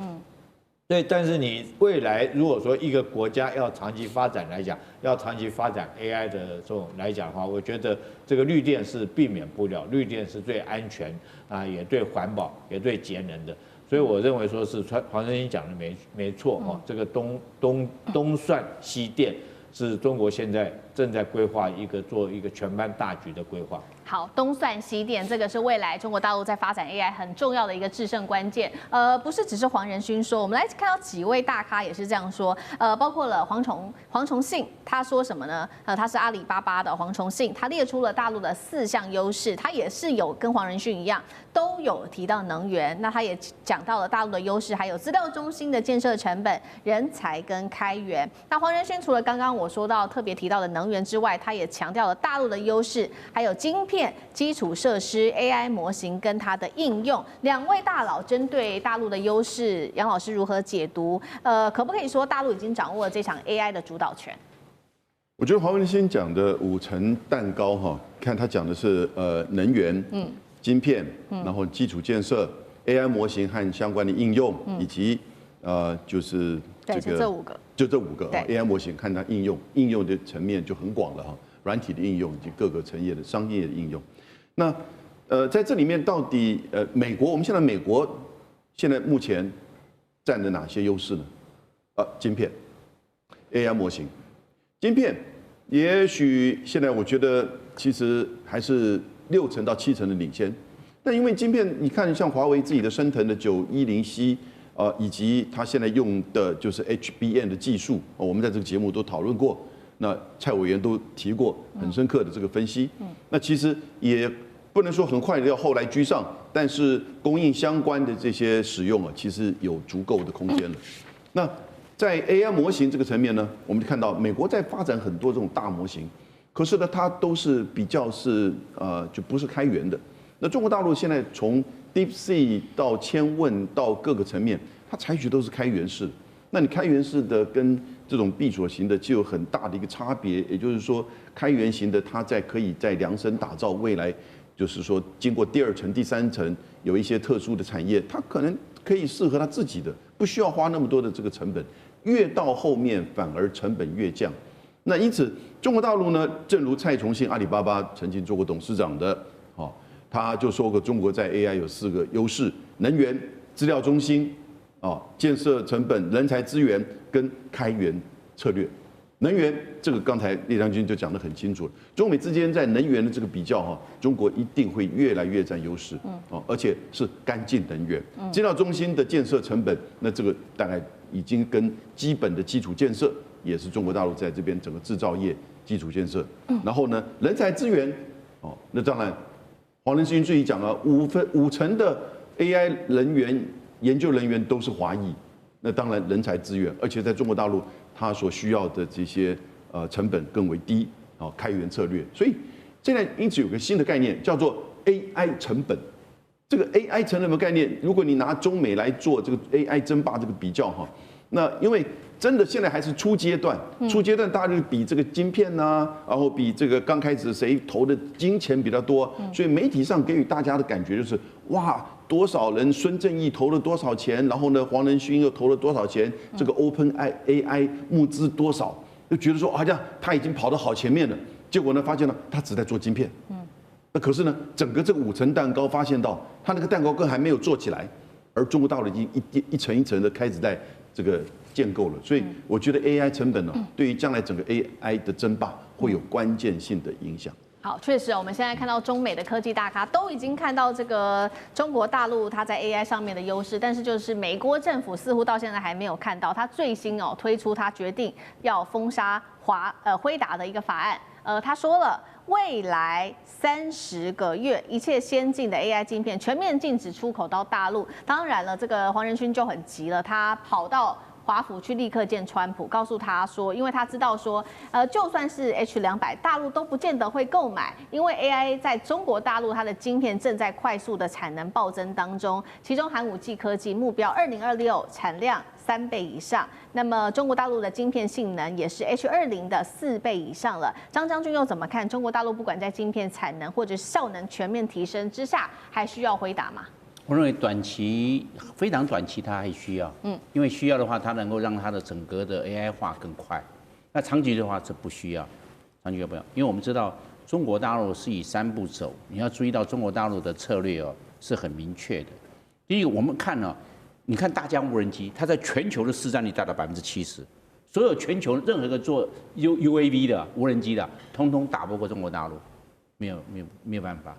Speaker 7: 对，但是你未来如果说一个国家要长期发展来讲，要长期发展 AI 的这种来讲的话，我觉得这个绿电是避免不了，绿电是最安全也对环保，也对节能的。所以我认为说是黄仁勋讲的没错这个东算西电是中国现在正在规划做一个全班大局的规划。
Speaker 2: 好，东算西电，这个是未来中国大陆在发展 AI 很重要的一个制胜关键。不是只是黄仁勋说，我们来看到几位大咖也是这样说。包括了黄崇信，他说什么呢？他是阿里巴巴的黄崇信，他列出了大陆的4项优势，他也是有跟黄仁勋一样，都有提到能源。那他也讲到了大陆的优势，还有资料中心的建设成本、人才跟开源。那黄仁勋除了刚刚我说到特别提到的能源之外，他也强调了大陆的优势，还有晶片、基础设施、AI 模型跟它的应用。2位大佬针对大陆的优势，杨老师如何解读？可不可以说大陆已经掌握了这场 AI 的主导权？
Speaker 8: 我觉得黄仁勋讲的5层蛋糕看他讲的是能源、晶片，然后基础建设、AI 模型和相关的应用，以及就是这5个，就这5个AI 模型看它应用的层面就很广了软体的应用以及各个产业的商业的应用。那在这里面到底美国，我们现在美国现在目前占的哪些优势呢？晶片、AI 模型、晶片，也许现在我觉得其实还是6成到7成的领先。但因为晶片，你看像华为自己的升腾的910C。以及它现在用的就是 HBM 的技术，我们在这个节目都讨论过。那蔡委员都提过很深刻的这个分析。那其实也不能说很快的要后来居上，但是供应相关的这些使用其实有足够的空间了。那在 AI 模型这个层面呢，我们就看到美国在发展很多这种大模型，可是呢，它都是比较是就不是开源的。那中国大陆现在从 DeepSeek 到千问到各个层面，它采取都是开源式。那你开源式的跟这种闭锁型的就有很大的一个差别，也就是说，开源型的它可以在量身打造未来，就是说经过第2层、第3层有一些特殊的产业，它可能可以适合它自己的，不需要花那么多的这个成本。越到后面反而成本越降。那因此，中国大陆呢，正如蔡崇信阿里巴巴曾经做过董事长的，他就说过，中国在 AI 有4个优势：能源、资料中心。建设成本、人才资源跟开源策略。能源这个刚才列将军就讲得很清楚了，中美之间在能源的这个比较中国一定会越来越占优势，而且是干净能源。资料中心的建设成本，那这个大概已经跟基本的基础建设也是中国大陆在这边整个制造业基础建设。然后呢，人才资源，那当然，黄仁勋自己讲了，5成的 AI 人员。研究人员都是华裔，那当然人才资源，而且在中国大陆，它所需要的这些成本更为低，开源策略，所以现在因此有个新的概念叫做 AI 成本。这个 AI 成本的概念，如果你拿中美来做这个 AI 争霸这个比较那因为真的现在还是初阶段，大家就比这个晶片然后比这个刚开始谁投的金钱比较多，所以媒体上给予大家的感觉就是哇。多少人？孙正义投了多少钱？然后呢，黄仁勋又投了多少钱？这个 OpenAI 募资多少？就觉得说好像他已经跑得好前面了。结果呢，发现了他只在做晶片。那可是呢，整个这个5层蛋糕，发现到他那个蛋糕根还没有做起来，而中国大陆已经一层一层的开始在这个建构了。所以我觉得 AI 成本对于将来整个 AI 的争霸会有关键性的影响。
Speaker 2: 好，确实，我们现在看到中美的科技大咖都已经看到这个中国大陆它在 AI 上面的优势，但是就是美国政府似乎到现在还没有看到，它最新推出它决定要封杀辉达的一个法案，他说了，未来30个月，一切先进的 AI 晶片全面禁止出口到大陆。当然了，这个黄仁勋就很急了，他跑到华府去立刻见川普，告诉他说，因为他知道说，就算是 H200，大陆都不见得会购买，因为 AI 在中国大陆它的晶片正在快速的产能暴增当中，其中寒武纪科技目标2026产量3倍以上，那么中国大陆的晶片性能也是 H20的4倍以上了。张将军又怎么看？中国大陆不管在晶片产能或者效能全面提升之下，还需要辉达吗？
Speaker 9: 我认为非常短期，它还需要，因为需要的话，它能够让它的整个的 AI 化更快。那长期的话，这不需要，长期不要，因为我们知道中国大陆是以3步走，你要注意到中国大陆的策略是很明确的。第一个，我们看你看大疆无人机，它在全球的市占率达到70%，所有全球任何一个做 UAV 的无人机的，通通打不过中国大陆，没有办法。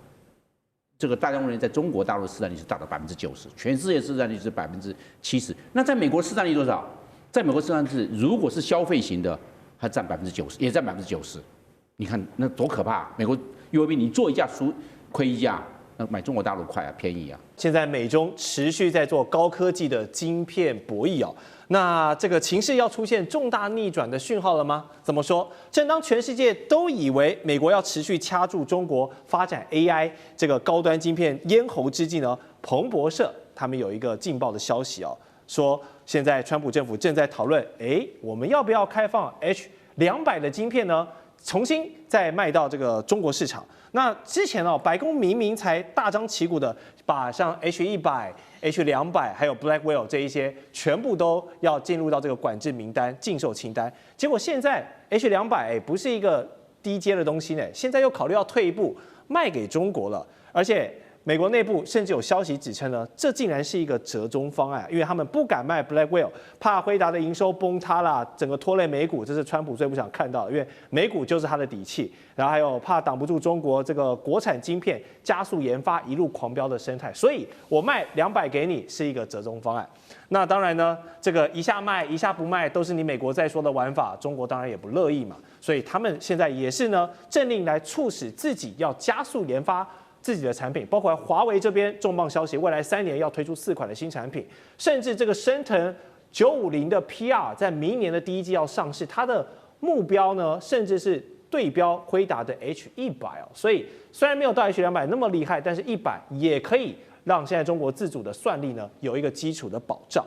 Speaker 9: 这个大疆无人机在中国大陆市占率是达到90%，全世界市占率是70%。那在美国市占率多少？在美国市占率如果是消费型的，它占90%，也占90%。你看那多可怕！美国 UAV 你做一架亏一架，那买中国大陆快便宜啊！
Speaker 10: 现在美中持续在做高科技的晶片博弈那这个情势要出现重大逆转的讯号了吗？怎么说？正当全世界都以为美国要持续掐住中国发展 AI 这个高端晶片咽喉之际呢，彭博社他们有一个劲爆的消息说现在川普政府正在讨论，我们要不要开放 H200的晶片呢？重新再卖到这个中国市场。那之前白宫明明才大张旗鼓的把像 H100、H200还有 Blackwell 这一些全部都要进入到这个管制名单、禁售清单，结果现在 H200不是一个低阶的东西呢，现在又考虑要退一步卖给中国了，而且美国内部甚至有消息指称呢，这竟然是一个折中方案，因为他们不敢卖 Blackwell， 怕辉达的营收崩塌啦，整个拖累美股，这是川普最不想看到的，因为美股就是他的底气。然后还有怕挡不住中国这个国产晶片加速研发一路狂飙的生态，所以我卖200给你是一个折中方案。那当然呢，这个一下卖一下不卖都是你美国在说的玩法，中国当然也不乐意嘛，所以他们现在也是呢政令来促使自己要加速研发自己的产品，包括华为这边重磅消息，未来3年要推出4款的新产品，甚至这个升腾950的 PR 在明年的第1季要上市，它的目标呢，甚至是对标辉达的 H100所以虽然没有到 H200那么厉害，但是100也可以让现在中国自主的算力呢有一个基础的保障。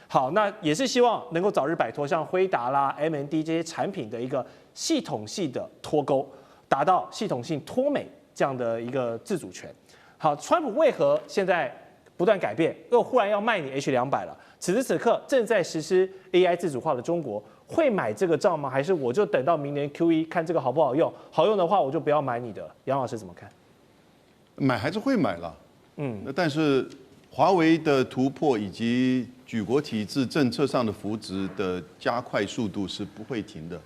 Speaker 10: 好，那也是希望能够早日摆脱像辉达啦、MND 这些产品的一个系统性的脱钩，达到系统性脱美这样的一个自主权。好，川普为何现在不断改变，又忽然要卖你 H200了？此时此刻正在实施 AI 自主化的中国，会买这个账吗？还是我就等到明年 Q1 看这个好不好用？好用的话，我就不要买你的。杨老师怎么看？
Speaker 8: 买还是会买了，但是华为的突破以及举国体制政策上的扶植的加快速度是不会停的，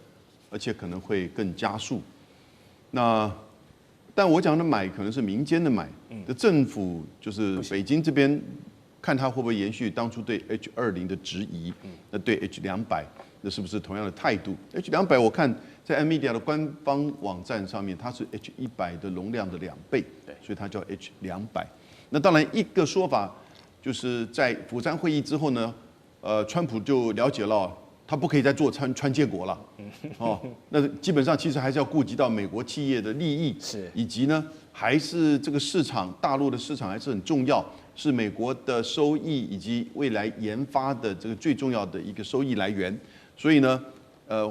Speaker 8: 而且可能会更加速。但我讲的买可能是民间的买，政府就是北京这边看它会不会延续当初对 H20的质疑，那对 H200那是不是同样的态度 ？H200我看在 NVIDIA 的官方网站上面，它是 H100的容量的2倍，所以它叫 H200。那当然一个说法就是在釜山会议之后呢，川普就了解了，他不可以再做川建国了，那基本上其实还是要顾及到美国企业的利益，以及呢还是这个市场大陆的市场还是很重要，是美国的收益以及未来研发的这个最重要的一个收益来源。所以呢，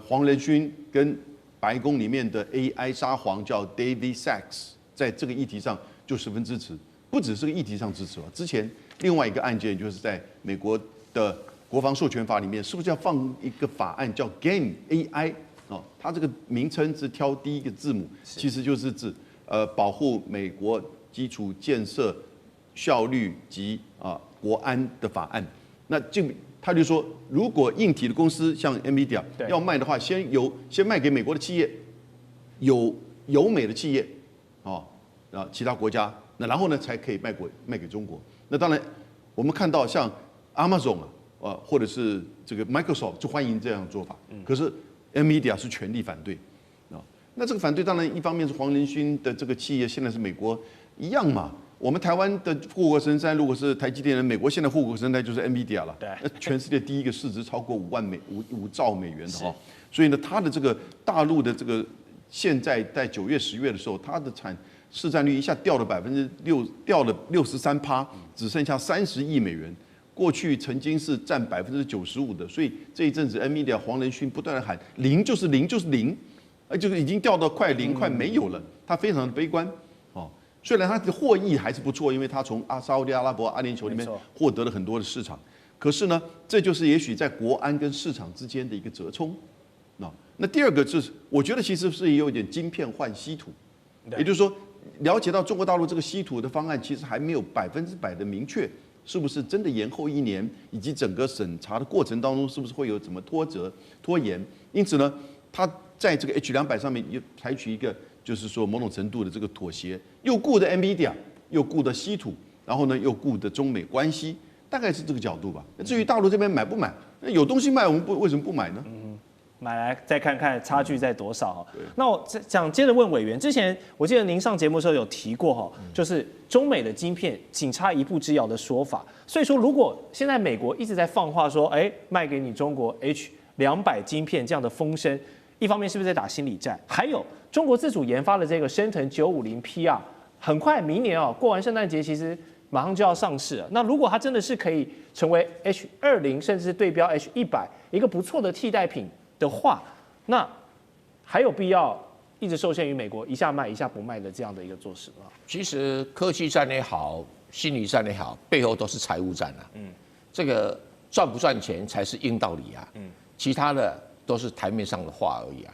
Speaker 8: 黄仁勋跟白宫里面的 AI 沙皇叫 David Sachs， 在这个议题上就十分支持，不只是个议题上支持之前另外一个案件就是在美国的国防授权法里面，是不是要放一个法案叫 Game AI？ 它这个名称是挑第一个字母，其实就是指保护美国基础建设效率及国安的法案。那他就说，如果硬体的公司像 NVIDIA 要卖的话，先卖给美国的企业，有美的企业，其他国家，那然后呢才可以卖给中国。那当然，我们看到像 Amazon 或者是这个 Microsoft 就欢迎这样的做法，可是 NVIDIA 是全力反对。那这个反对当然一方面是黄仁勋的这个企业现在是美国一样嘛。我们台湾的护国神山如果是台积电人，美国现在护国神山就是 NVIDIA 了。那全世界第一个市值超过5兆美元的所以呢，它的这个大陆的这个现在在9月、10月的时候，它的市占率一下掉了6%，掉了63%，只剩下30亿美元。过去曾经是占95%的，所以这一阵子 NVIDIA 黄仁勋不断的喊零就是零就是零，就是已经掉到快零快没有了，他非常的悲观。虽然他的获益还是不错，因为他从沙烏地阿拉伯、阿联酋里面获得了很多的市场，可是呢，这就是也许在国安跟市场之间的一个折冲。那第二个就是我觉得其实是有点晶片换稀土，也就是说了解到中国大陆这个稀土的方案其实还没有100%的明确，是不是真的延后1年，以及整个审查的过程当中是不是会有怎么拖延？因此呢，他在这个 H200上面也采取一个就是说某种程度的这个妥协，又顾的 NVIDIA， 又顾的稀土，然后呢又顾的中美关系，大概是这个角度吧。至于大陆这边买不买，有东西卖我们为什么不买呢？
Speaker 10: 买来再看看差距在多少。那我想接着问委员，之前我记得您上节目的时候有提过就是中美的晶片仅差一步之遥的说法。所以说，如果现在美国一直在放话说，卖给你中国 H200晶片这样的风声，一方面是不是在打心理战？还有中国自主研发的这个升腾950P很快明年过完圣诞节，其实马上就要上市了。那如果它真的是可以成为 H20甚至是对标 H100一个不错的替代品的话，那还有必要一直受限于美国一下卖一下不卖的这样的一个做事吗？
Speaker 11: 其实科技战也好，心理战也好，背后都是财务战这个赚不赚钱才是硬道理其他的都是台面上的话而已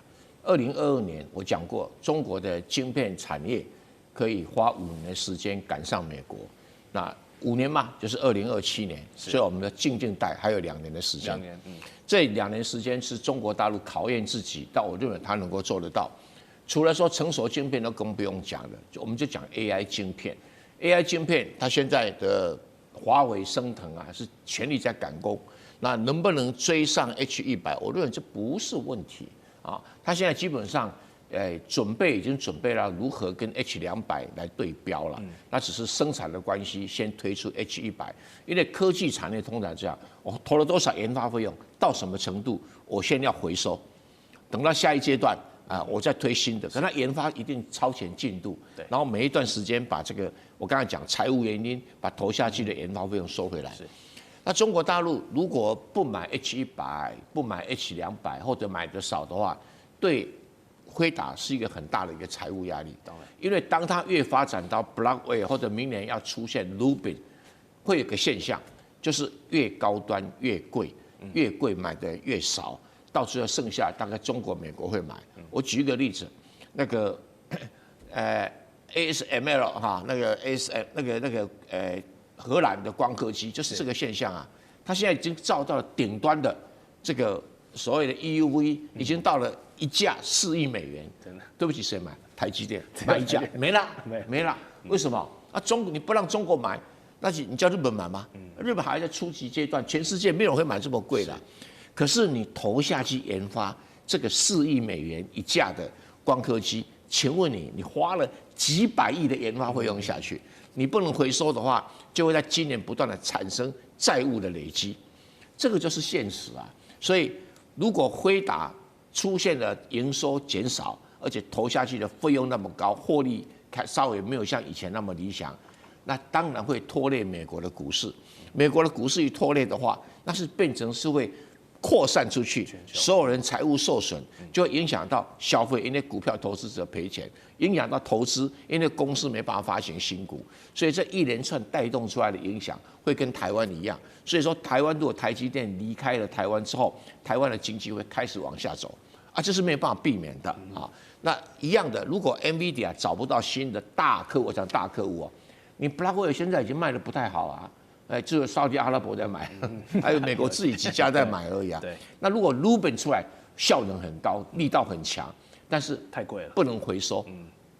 Speaker 11: 2022年我讲过，中国的晶片产业可以花5年的时间赶上美国，那5年嘛，就是2027年，所以我们的静待还有2年的时间。这2年时间是中国大陆考验自己，但我认为它能够做得到。除了说成熟晶片都更不用讲了，我们就讲 AI 晶片。AI 晶片，它现在的华为、升腾是全力在赶工，那能不能追上 H100？我认为这不是问题它现在基本上。已经准备了如何跟 H200来对标了，那只是生产的关系，先推出 H100。因为科技产业通常这样，我投了多少研发费用，到什么程度，我先要回收，等到下一阶段我再推新的。可它研发一定超前进度，然后每一段时间把这个我刚才讲财务原因把投下去的研发费用收回来。那中国大陆如果不买 H100，不买 H200，或者买的少的话，对辉达是一个很大的一个财务压力。因为当它越发展到 Blackwell 或者明年要出现 Rubin， 会有个现象，就是越高端越贵，越贵买的越少，到最后剩下大概中国、美国会买。我举一个例子，那个ASML 哈，那个 ASM 那个荷兰的光刻机就是这个现象啊，它现在已经造到了顶端的这个所谓的 EUV， 已经到了一架4亿美元。真的，对不起，谁买？台积电买一架，没了，没了。为什么？啊，你不让中国买，那你叫日本买吗？日本还在初级阶段，全世界没有人会买这么贵的。可是你投下去研发这个4亿美元一架的光刻机，请问你花了几百亿的研发费用下去，你不能回收的话，就会在今年不断的产生债务的累积，这个就是现实啊。所以如果辉达出现了营收减少，而且投下去的费用那么高，获利稍微没有像以前那么理想，那当然会拖累美国的股市。美国的股市一拖累的话，那是变成是会扩散出去，所有人财务受损，就会影响到消费，因为股票投资者赔钱；影响到投资，因为公司没办法发行新股。所以这一连串带动出来的影响，会跟台湾一样。所以说，台湾如果台积电离开了台湾之后，台湾的经济会开始往下走啊，这是没有办法避免的啊。那一样的，如果 NVIDIA 找不到新的大客户，我讲大客户哦，你 Blackwell 现在已经卖得不太好啊。只有沙特阿拉伯在买，还有美国自己几家在买而已啊。对。那如果 Rubin 出来，效能很高，力道很强，但是
Speaker 10: 太贵了，
Speaker 11: 不能回收，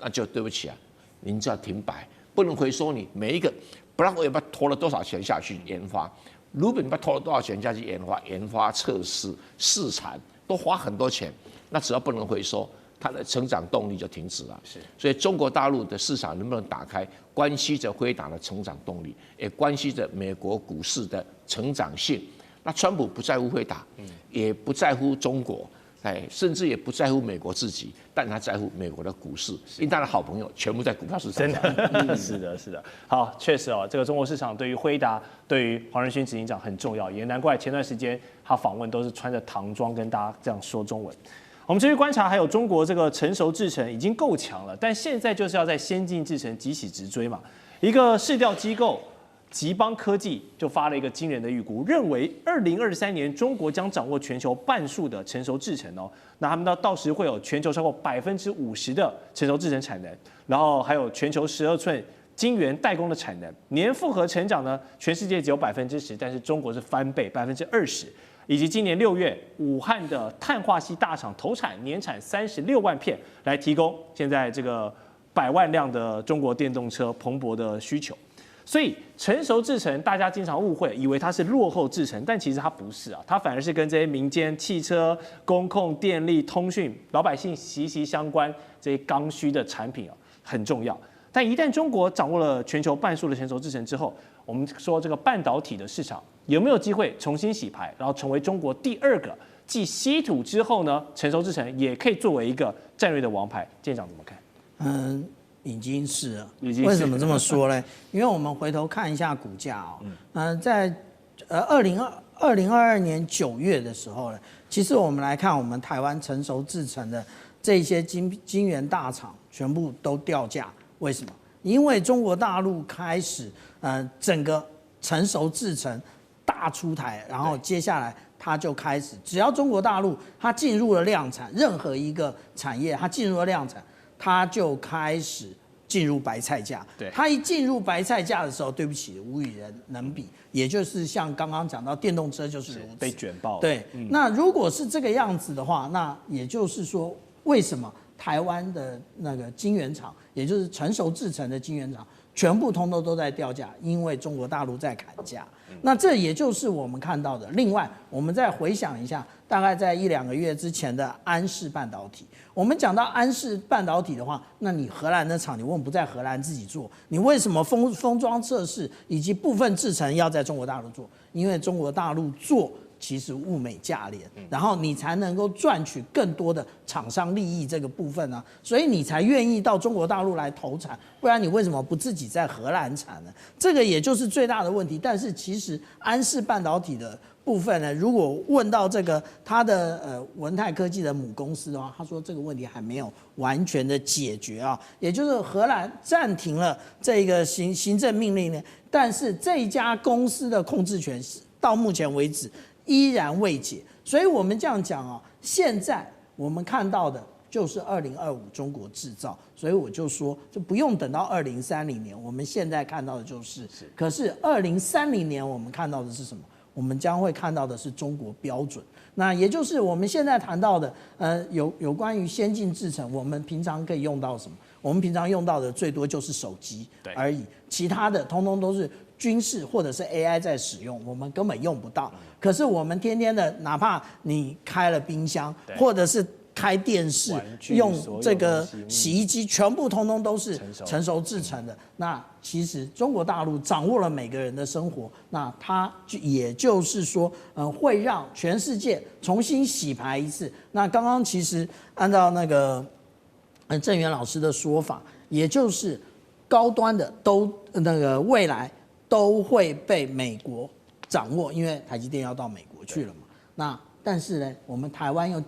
Speaker 11: 那就对不起啊，您就要停摆，不能回收你每一个 Blackwell 不知道投了多少钱下去研发 ，Rubin 不知道投了多少钱下去研发测试、试产，都花很多钱，那只要不能回收，它的成长动力就停止了。是，所以中国大陆的市场能不能打开，关系着辉达的成长动力，也关系着美国股市的成长性。那川普不在乎辉达，也不在乎中国，甚至也不在乎美国自己，但他在乎美国的股市，因为他的好朋友全部在股票市场上。
Speaker 10: 真的，是的，是的。好，确实哦，这个中国市场对于辉达，对于黄仁勋执行长很重要，也难怪前段时间他访问都是穿着唐装跟大家这样说中文。我们继续观察，还有中国这个成熟制程已经够强了，但现在就是要在先进制程急起直追嘛。一个市调机构集邦科技就发了一个惊人的预估，认为2023年中国将掌握全球半数的成熟制程哦。那他们到时会有全球超过50%的成熟制程产能，然后还有全球12寸晶圆代工的产能，年复合成长呢，全世界只有10%，但是中国是翻倍20%。以及今年6月，武汉的碳化矽大厂投产，年产36万片，来提供现在这个100万辆的中国电动车蓬勃的需求。所以成熟制程，大家经常误会，以为它是落后制程，但其实它不是啊，它反而是跟这些民间汽车、工控、电力、通讯、老百姓息息相关这些刚需的产品啊，很重要。但一旦中国掌握了全球半数的成熟制程之后，我们说这个半导体的市场有没有机会重新洗牌，然后成为中国第2个继稀土之后呢，成熟制程也可以作为一个战略的王牌？舰长怎么看？
Speaker 12: 已经是了。为什么这么说呢？因为我们回头看一下股价哦，在2022年9月的时候呢，其实我们来看我们台湾成熟制程的这些晶圆大厂全部都掉价。为什么？因为中国大陆开始整个成熟制程大出台，然后接下来它就开始，只要中国大陆它进入了量产，任何一个产业它进入了量产，它就开始进入白菜价。对，它一进入白菜价的时候，对不起，无与人能比。也就是像刚刚讲到电动车就是如此，
Speaker 10: 被卷爆了。
Speaker 12: 对，那如果是这个样子的话，那也就是说，为什么台湾的那个晶圆厂，也就是成熟制程的晶圆厂，全部通通都在掉价？因为中国大陆在砍价。那这也就是我们看到的。另外，我们再回想一下，大概在1-2个月之前的安氏半导体。我们讲到安氏半导体的话，那你荷兰的厂，你为什么不在荷兰自己做？你为什么封装测试以及部分制程要在中国大陆做？因为中国大陆做其实物美价廉，然后你才能够赚取更多的厂商利益这个部分啊，所以你才愿意到中国大陆来投产，不然你为什么不自己在荷兰产呢？这个也就是最大的问题。但是其实安氏半导体的部分呢，如果问到这个它的文泰科技的母公司的话，他说这个问题还没有完全的解决啊，也就是荷兰暂停了这个行政命令呢，但是这一家公司的控制权到目前为止依然未解。所以我们这样讲啊，现在我们看到的就是2025中国制造，所以我就说就不用等到2030年，我们现在看到的就是，可是2030年我们看到的是什么？我们将会看到的是中国标准，那也就是我们现在谈到的，有关于先进制程，我们平常可以用到什么？我们平常用到的最多就是手机而已，其他的通通都是军事或者是 AI 在使用，我们根本用不到。可是我们天天的，哪怕你开了冰箱，或者是开电视，用这个洗衣机，全部通通都是成熟制成的。那其实中国大陆掌握了每个人的生活，那它也就是说，会让全世界重新洗牌一次。那刚刚其实按照那个郑源老师的说法，也就是高端的都那个未来都会被美国掌握，因为台积电要到美国去了嘛。那但是呢，我们台湾又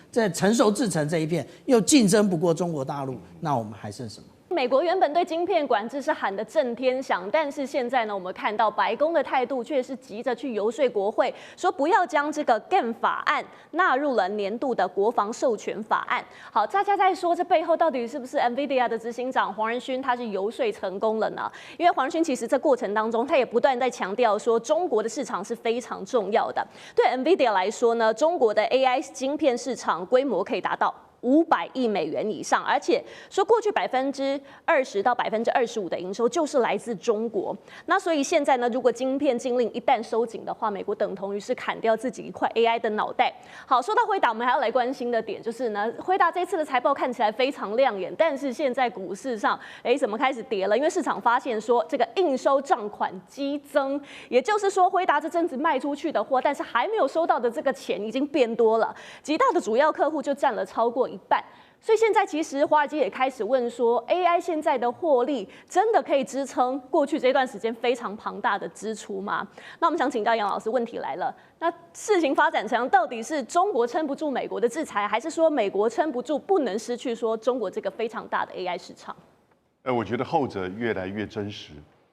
Speaker 12: 在成熟制程这一片又竞争不过中国大陆，那我们还剩什么？
Speaker 13: 美国原本对晶片管制是喊得震天响，但是现在呢，我们看到白宫的态度却是急着去游说国会，说不要将这个 GAN 法案纳入了年度的国防授权法案。好，大家在说这背后到底是不是 NVIDIA 的执行长黄仁勋他是游说成功了呢？因为黄仁勋其实这过程当中，他也不断在强调说，中国的市场是非常重要的。对 NVIDIA 来说呢，中国的 AI 晶片市场规模可以达到500亿美元以上，而且说过去20%到25%的营收就是来自中国。那所以现在呢，如果晶片禁令一旦收紧的话，美国等同于是砍掉自己一块 AI 的脑袋。好，说到辉达，我们还要来关心的点就是呢，辉达这次的财报看起来非常亮眼，但是现在股市上，怎么开始跌了？因为市场发现说这个应收账款激增，也就是说辉达这阵子卖出去的货，但是还没有收到的这个钱已经变多了，极大的主要客户就占了超过1半。所以现在其实华尔街也开始问说 ，AI 现在的获利真的可以支撑过去这段时间非常庞大的支出吗？那我们想请教杨老师，问题来了，那事情发展成到底是中国撑不住美国的制裁，还是说美国撑不住不能失去说中国这个非常大的 AI 市场？
Speaker 8: 我觉得后者越来越真实，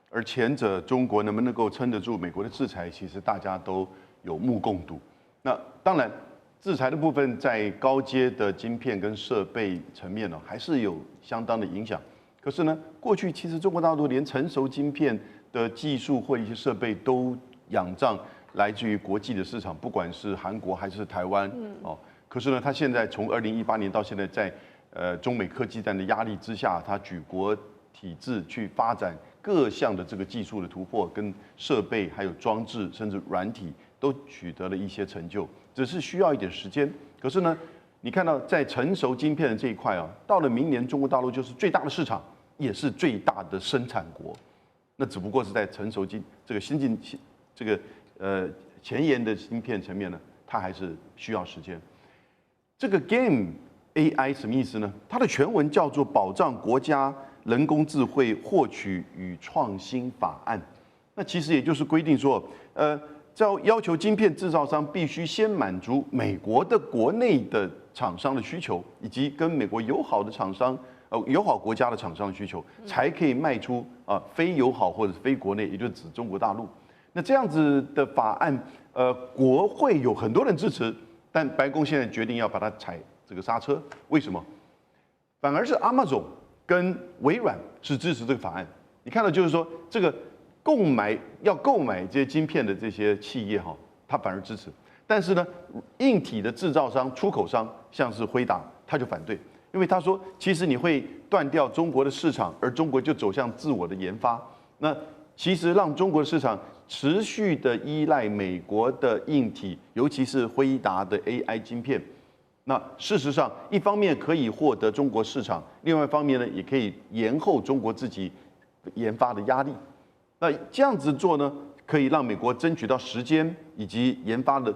Speaker 8: 而前者中国能不能够撑得住美国的制裁，其实大家都有目共睹。那当然。制裁的部分在高阶的晶片跟设备层面呢，还是有相当的影响。可是呢，过去其实中国大陆连成熟晶片的技术或一些设备都仰仗来自于国际的市场，不管是韩国还是台湾哦。可是呢，它现在从2018年到现在，在中美科技战的压力之下，它举国体制去发展各项的这个技术的突破，跟设备还有装置甚至软体都取得了一些成就。只是需要一点时间，可是呢，你看到在成熟晶片的这一块啊，到了明年中国大陆就是最大的市场，也是最大的生产国。那只不过是在成熟这个先进这个前沿的晶片层面呢，它还是需要时间。这个 GAN AI 什么意思呢？它的全文叫做《保障国家人工智慧获取与创新法案》。那其实也就是规定说，要求晶片制造商必须先满足美国的国内的厂商的需求，以及跟美国友好的厂商、友好国家的厂商的需求，才可以卖出非友好或者非国内，也就是指中国大陆。那这样子的法案，国会有很多人支持，但白宫现在决定要把它踩这个刹车。为什么？反而是 Amazon 跟微软是支持这个法案。你看到就是说这个。要购买这些晶片的这些企业哈，他反而支持，但是呢，硬体的制造商、出口商，像是辉达，他就反对，因为他说，其实你会断掉中国的市场，而中国就走向自我的研发，那其实让中国的市场持续的依赖美国的硬体，尤其是辉达的 AI 晶片，那事实上，一方面可以获得中国市场，另外一方面呢，也可以延后中国自己研发的压力。那这样子做呢，可以让美国争取到时间以及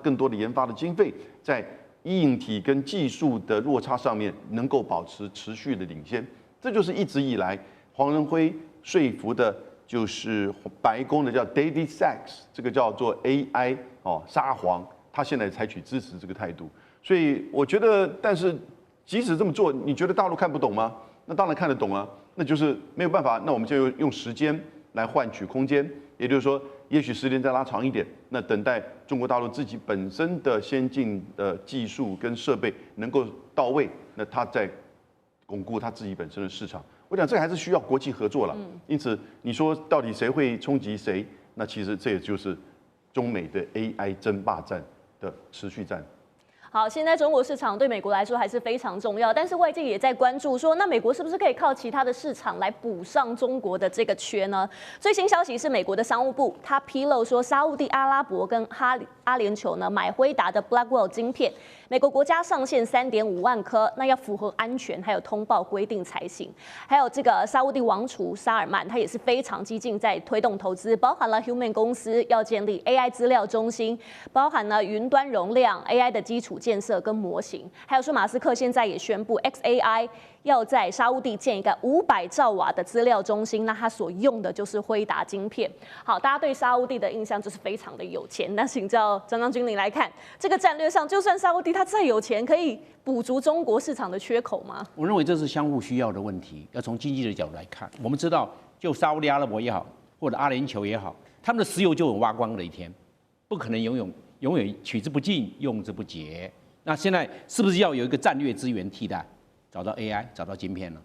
Speaker 8: 更多的研发的经费，在硬体跟技术的落差上面能够保持持续的领先。这就是一直以来黄仁辉说服的，就是白宫的叫 David Sachs， 这个叫做 AI 沙皇，他现在采取支持这个态度。所以我觉得，但是即使这么做，你觉得大陆看不懂吗？那当然看得懂啊，那就是没有办法，那我们就用时间来换取空间，也就是说，也许时间再拉长一点，那等待中国大陆自己本身的先进的技术跟设备能够到位，那它再巩固它自己本身的市场。我讲这个还是需要国际合作了。因此你说到底谁会冲击谁？那其实这也就是中美的 AI 争霸战的持续战。
Speaker 13: 好，现在中国市场对美国来说还是非常重要，但是外界也在关注说，那美国是不是可以靠其他的市场来补上中国的这个缺呢？最新消息是美国的商务部他披露说，沙烏地阿拉伯跟阿联酋呢买辉达的 Blackwell 晶片，美国国家上限3.5万颗，那要符合安全还有通报规定才行。还有这个沙烏地王储沙尔曼，他也是非常激进在推动投资，包含了 Human 公司要建立 AI 资料中心，包含了云端容量 AI 的基础建设跟模型，还有说马斯克现在也宣布 XAI 要在沙烏地建一个500兆瓦的资料中心，那他所用的就是辉达晶片。好，大家对沙烏地的印象就是非常的有钱，那请教张将军你来看，这个战略上，就算沙烏地他再有钱，可以补足中国市场的缺口吗？
Speaker 9: 我认为这是相互需要的问题，要从经济的角度来看。我们知道，就沙烏地阿拉伯也好，或者阿联酋也好，他们的石油就有挖光的一天，不可能永远取之不尽，用之不竭。那现在是不是要有一个战略资源替代？找到 AI， 找到晶片呢？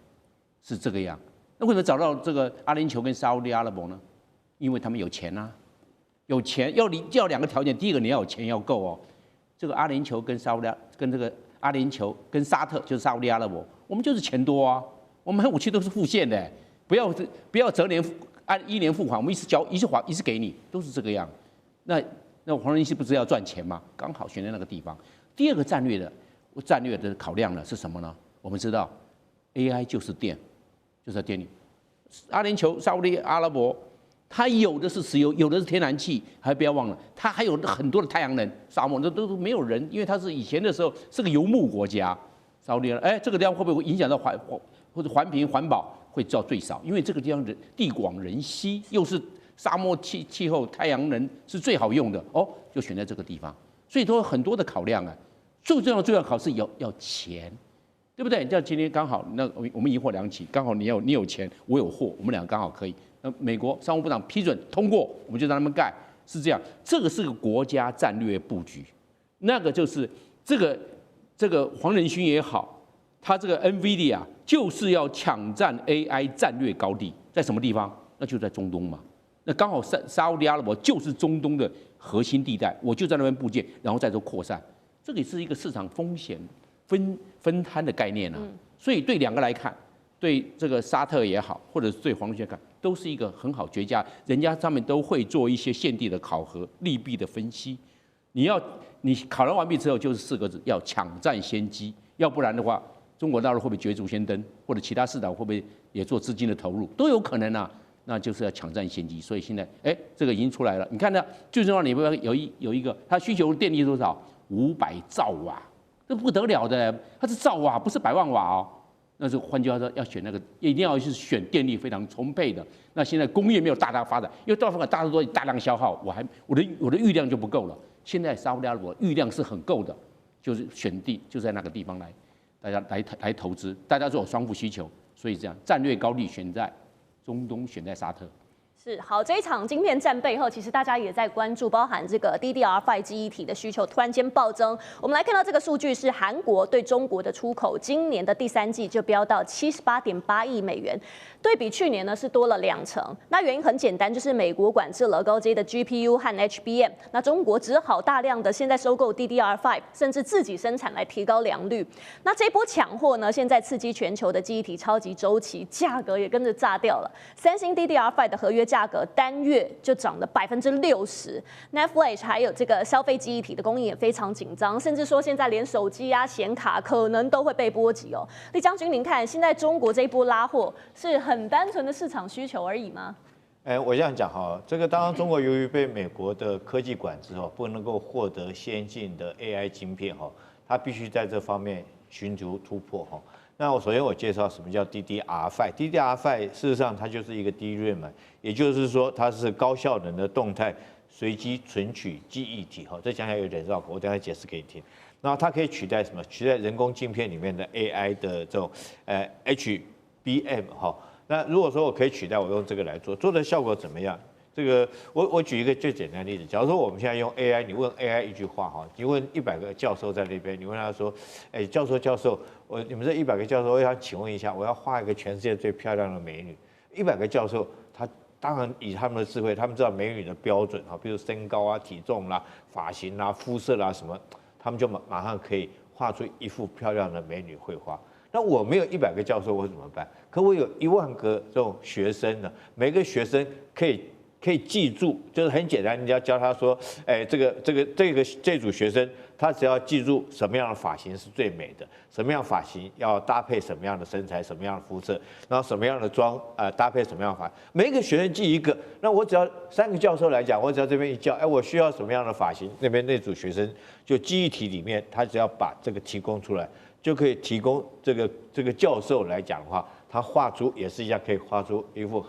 Speaker 9: 是这个样。那为什么找到这个阿联酋跟沙烏地阿拉伯呢？因为他们有钱啊，有钱要2个条件，第一个你要有钱要够哦。这个阿联酋跟这个阿联酋跟沙特就是沙烏地阿拉伯，我们就是钱多啊，我们武器都是付现的，不要折年按1年付款，我们一次给你，都是这个样。那黄仁勋不是要赚钱吗？刚好选在那个地方。第二个战略的考量呢是什么呢？我们知道 AI 就是电，就是电力。阿联酋、沙烏地阿拉伯，它有的是石油，有的是天然气，还不要忘了，它还有很多的太阳能、沙漠，那都没有人，因为它是以前的時候是個游牧國家。沙烏地，這個地方會不會影響到或者環評環保？會到最少，因為這個地方地廣人稀，又是沙漠氣候，太陽能是最好用的哦，就選在這個地方。所以都有很多的考量啊。最重要考試要錢，對不對？像今天剛好，那我們銀貨兩起，剛好你有錢，我有貨，我們兩個剛好可以。那美國商務部長批准通過，我們就讓他們蓋，是這樣。這個是個國家戰略佈局，那個就是這個黃仁勳也好，他這個 NVIDIA 就是要搶佔 AI 戰略高地，在什麼地方？那就在中東嘛。那剛好沙烏地阿拉伯就是中東的核心地帶，我就在那邊佈建，然後再做擴散。這個是一個市場風險分攤的概念啊，所以對兩個來看，對這個沙特也好，或者是對黃仁勳看，都是一個很好絕佳，人家上面都會做一些現地的考核、利弊的分析。你考量完畢之後，就是4個字，要搶佔先機，要不然的話，中國大陸會不會捷足先登，或者其他市場會不會也做資金的投入，都有可能啊。那就是要搶佔先機，所以現在這個已經出來了。你看呢，最重要你有一個，它需求電力多少？500兆瓦，這不得了的，它是兆瓦，不是100萬瓦哦。那就換句話說，要選那個，一定要是選電力非常充沛的。那現在工業沒有大發展，因為大家都大量消耗，我的預量就不夠了。現在沙烏地阿拉伯預量是很夠的，就是選地就在那個地方來，大家來投資，大家都有雙負需求，所以這樣戰略高地選在中東，選在沙特。
Speaker 13: 是好，這一場晶片戰背後，其實大家也在關注，包含這個 DDR5 記憶體的需求突然間暴增。我們來看到這個數據是韓國對中國的出口，今年的第3季就飆到78.8億美元，對比去年呢是多了2成。那原因很簡單，就是美國管制了高階的 GPU 和 HBM， 那中國只好大量的現在收購 DDR5， 甚至自己生產來提高良率。那這波搶貨呢，現在刺激全球的記憶體超級週期，價格也跟着炸掉了。三星 DDR5 的合約價格單月就漲了60%，Netflix 還有這個消費記憶體的供應也非常緊張，甚至說現在連手機啊、顯卡可能都會被波及哦。李將軍，您看現在中國這一波拉貨是很單純的市場需求而已嗎？
Speaker 7: 我这样讲哈，这个当然中国由于被美国的科技管制哈，不能够获得先进的 AI 晶片哈，它必须在这方面寻求突破哈。那首先我介绍什么叫 DDR5。DDR5 事实上它就是一个 DRAM， 也就是说它是高效能的动态随机存取记忆体哈。这讲起来有点绕口，我等下解释给你听。然后它可以取代什么？取代人工晶片里面的 AI 的这种HBM 哈。那如果说我可以取代，我用这个来做，做的效果怎么样？这个我举一个最简单的例子，假如说我们现在用 AI， 你问 AI 一句话哈，你问100个教授在那边，你问他说，教授，你们这100个教授，我想请问一下，我要画一个全世界最漂亮的美女，100个教授他当然以他们的智慧，他们知道美女的标准哈，比如身高啊、体重啦、发型啦、肤色啦什么，他们就马上可以画出一幅漂亮的美女绘画。那我没有100个教授，我怎么办？可我有1万个这种学生呢，每个学生可以记住，就是很简单，你要教他说，这组学生，他只要记住什么样的发型是最美的，什么样的发型要搭配什么样的身材，什么样的肤色，然后什么样的妆搭配什么样的发型，每一个学生记一个，那我只要3个教授来讲，我只要这边一叫，我需要什么样的发型，那组学生就记忆体里面，他只要把这个提供出来，就可以提供这个教授来讲的话。他画出也是一样，可以画出一幅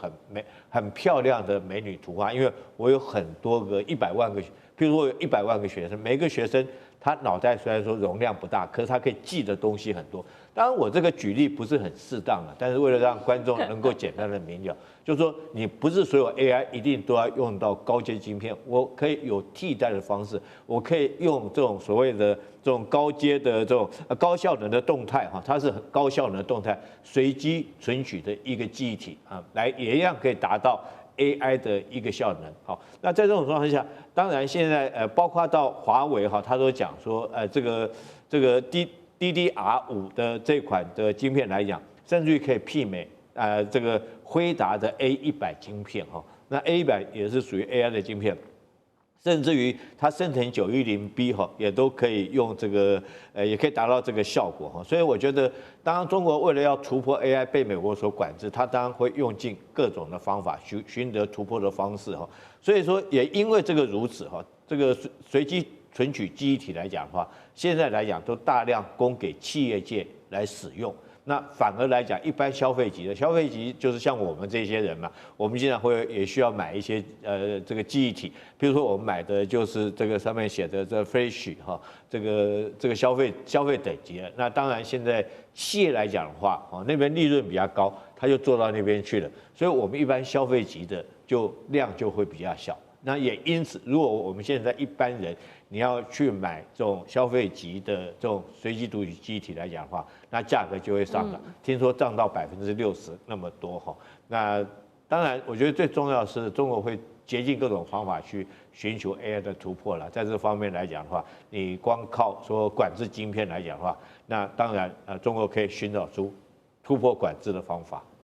Speaker 7: 很漂亮的美女图画。因为我有很多个100万个，譬如说我有100万个学生，每个学生他脑袋虽然说容量不大，可是他可以记的东西很多。当然我这个举例不是很适当的，但是为了让观众能够简单的明了，就是说你不是所有 AI 一定都要用到高阶晶片，我可以有替代的方式，我可以用这种所谓的这种高阶的这种高效能的动态哈，它是很高效能的动态随机存取的一个记忆体啊，来也一样可以达到 AI 的一个效能。好，那在这种状况下，当然现在包括到华为哈，他都讲说这个DDR5的这款的晶片来讲，甚至于可以媲美这个辉达的 A100 晶片哈。那 A100也是属于 AI 的晶片，甚至于它生成910B 哈，也都可以用这个也可以达到这个效果哈。所以我觉得，当然中国为了要突破 AI 被美国所管制，它当然会用尽各种的方法寻得突破的方式哈。所以说也因为这个如此哈，这个随机存取记忆体来讲的话，现在来讲都大量供给企业界来使用。那反而来讲，一般消费级就是像我们这些人嘛，我们经常也需要买一些这个记忆体，比如说我们买的就是这个上面写的这 Flash 哈，这个消费等级的。那当然现在企业来讲的话，那边利润比较高，它就做到那边去了，所以我们一般消费级的量就会比较小。那也因此，如果我们现在一般人你要去买这种消费级的这种随机读取记忆体来讲的话，那价格就会上涨，听说涨到60%那么多哈。那当然，我觉得最重要的是中国会竭尽各种方法去寻求 AI 的突破了。在这方面来讲的话，你光靠说管制晶片来讲的话，那当然中国可以寻找出突破管制的方法。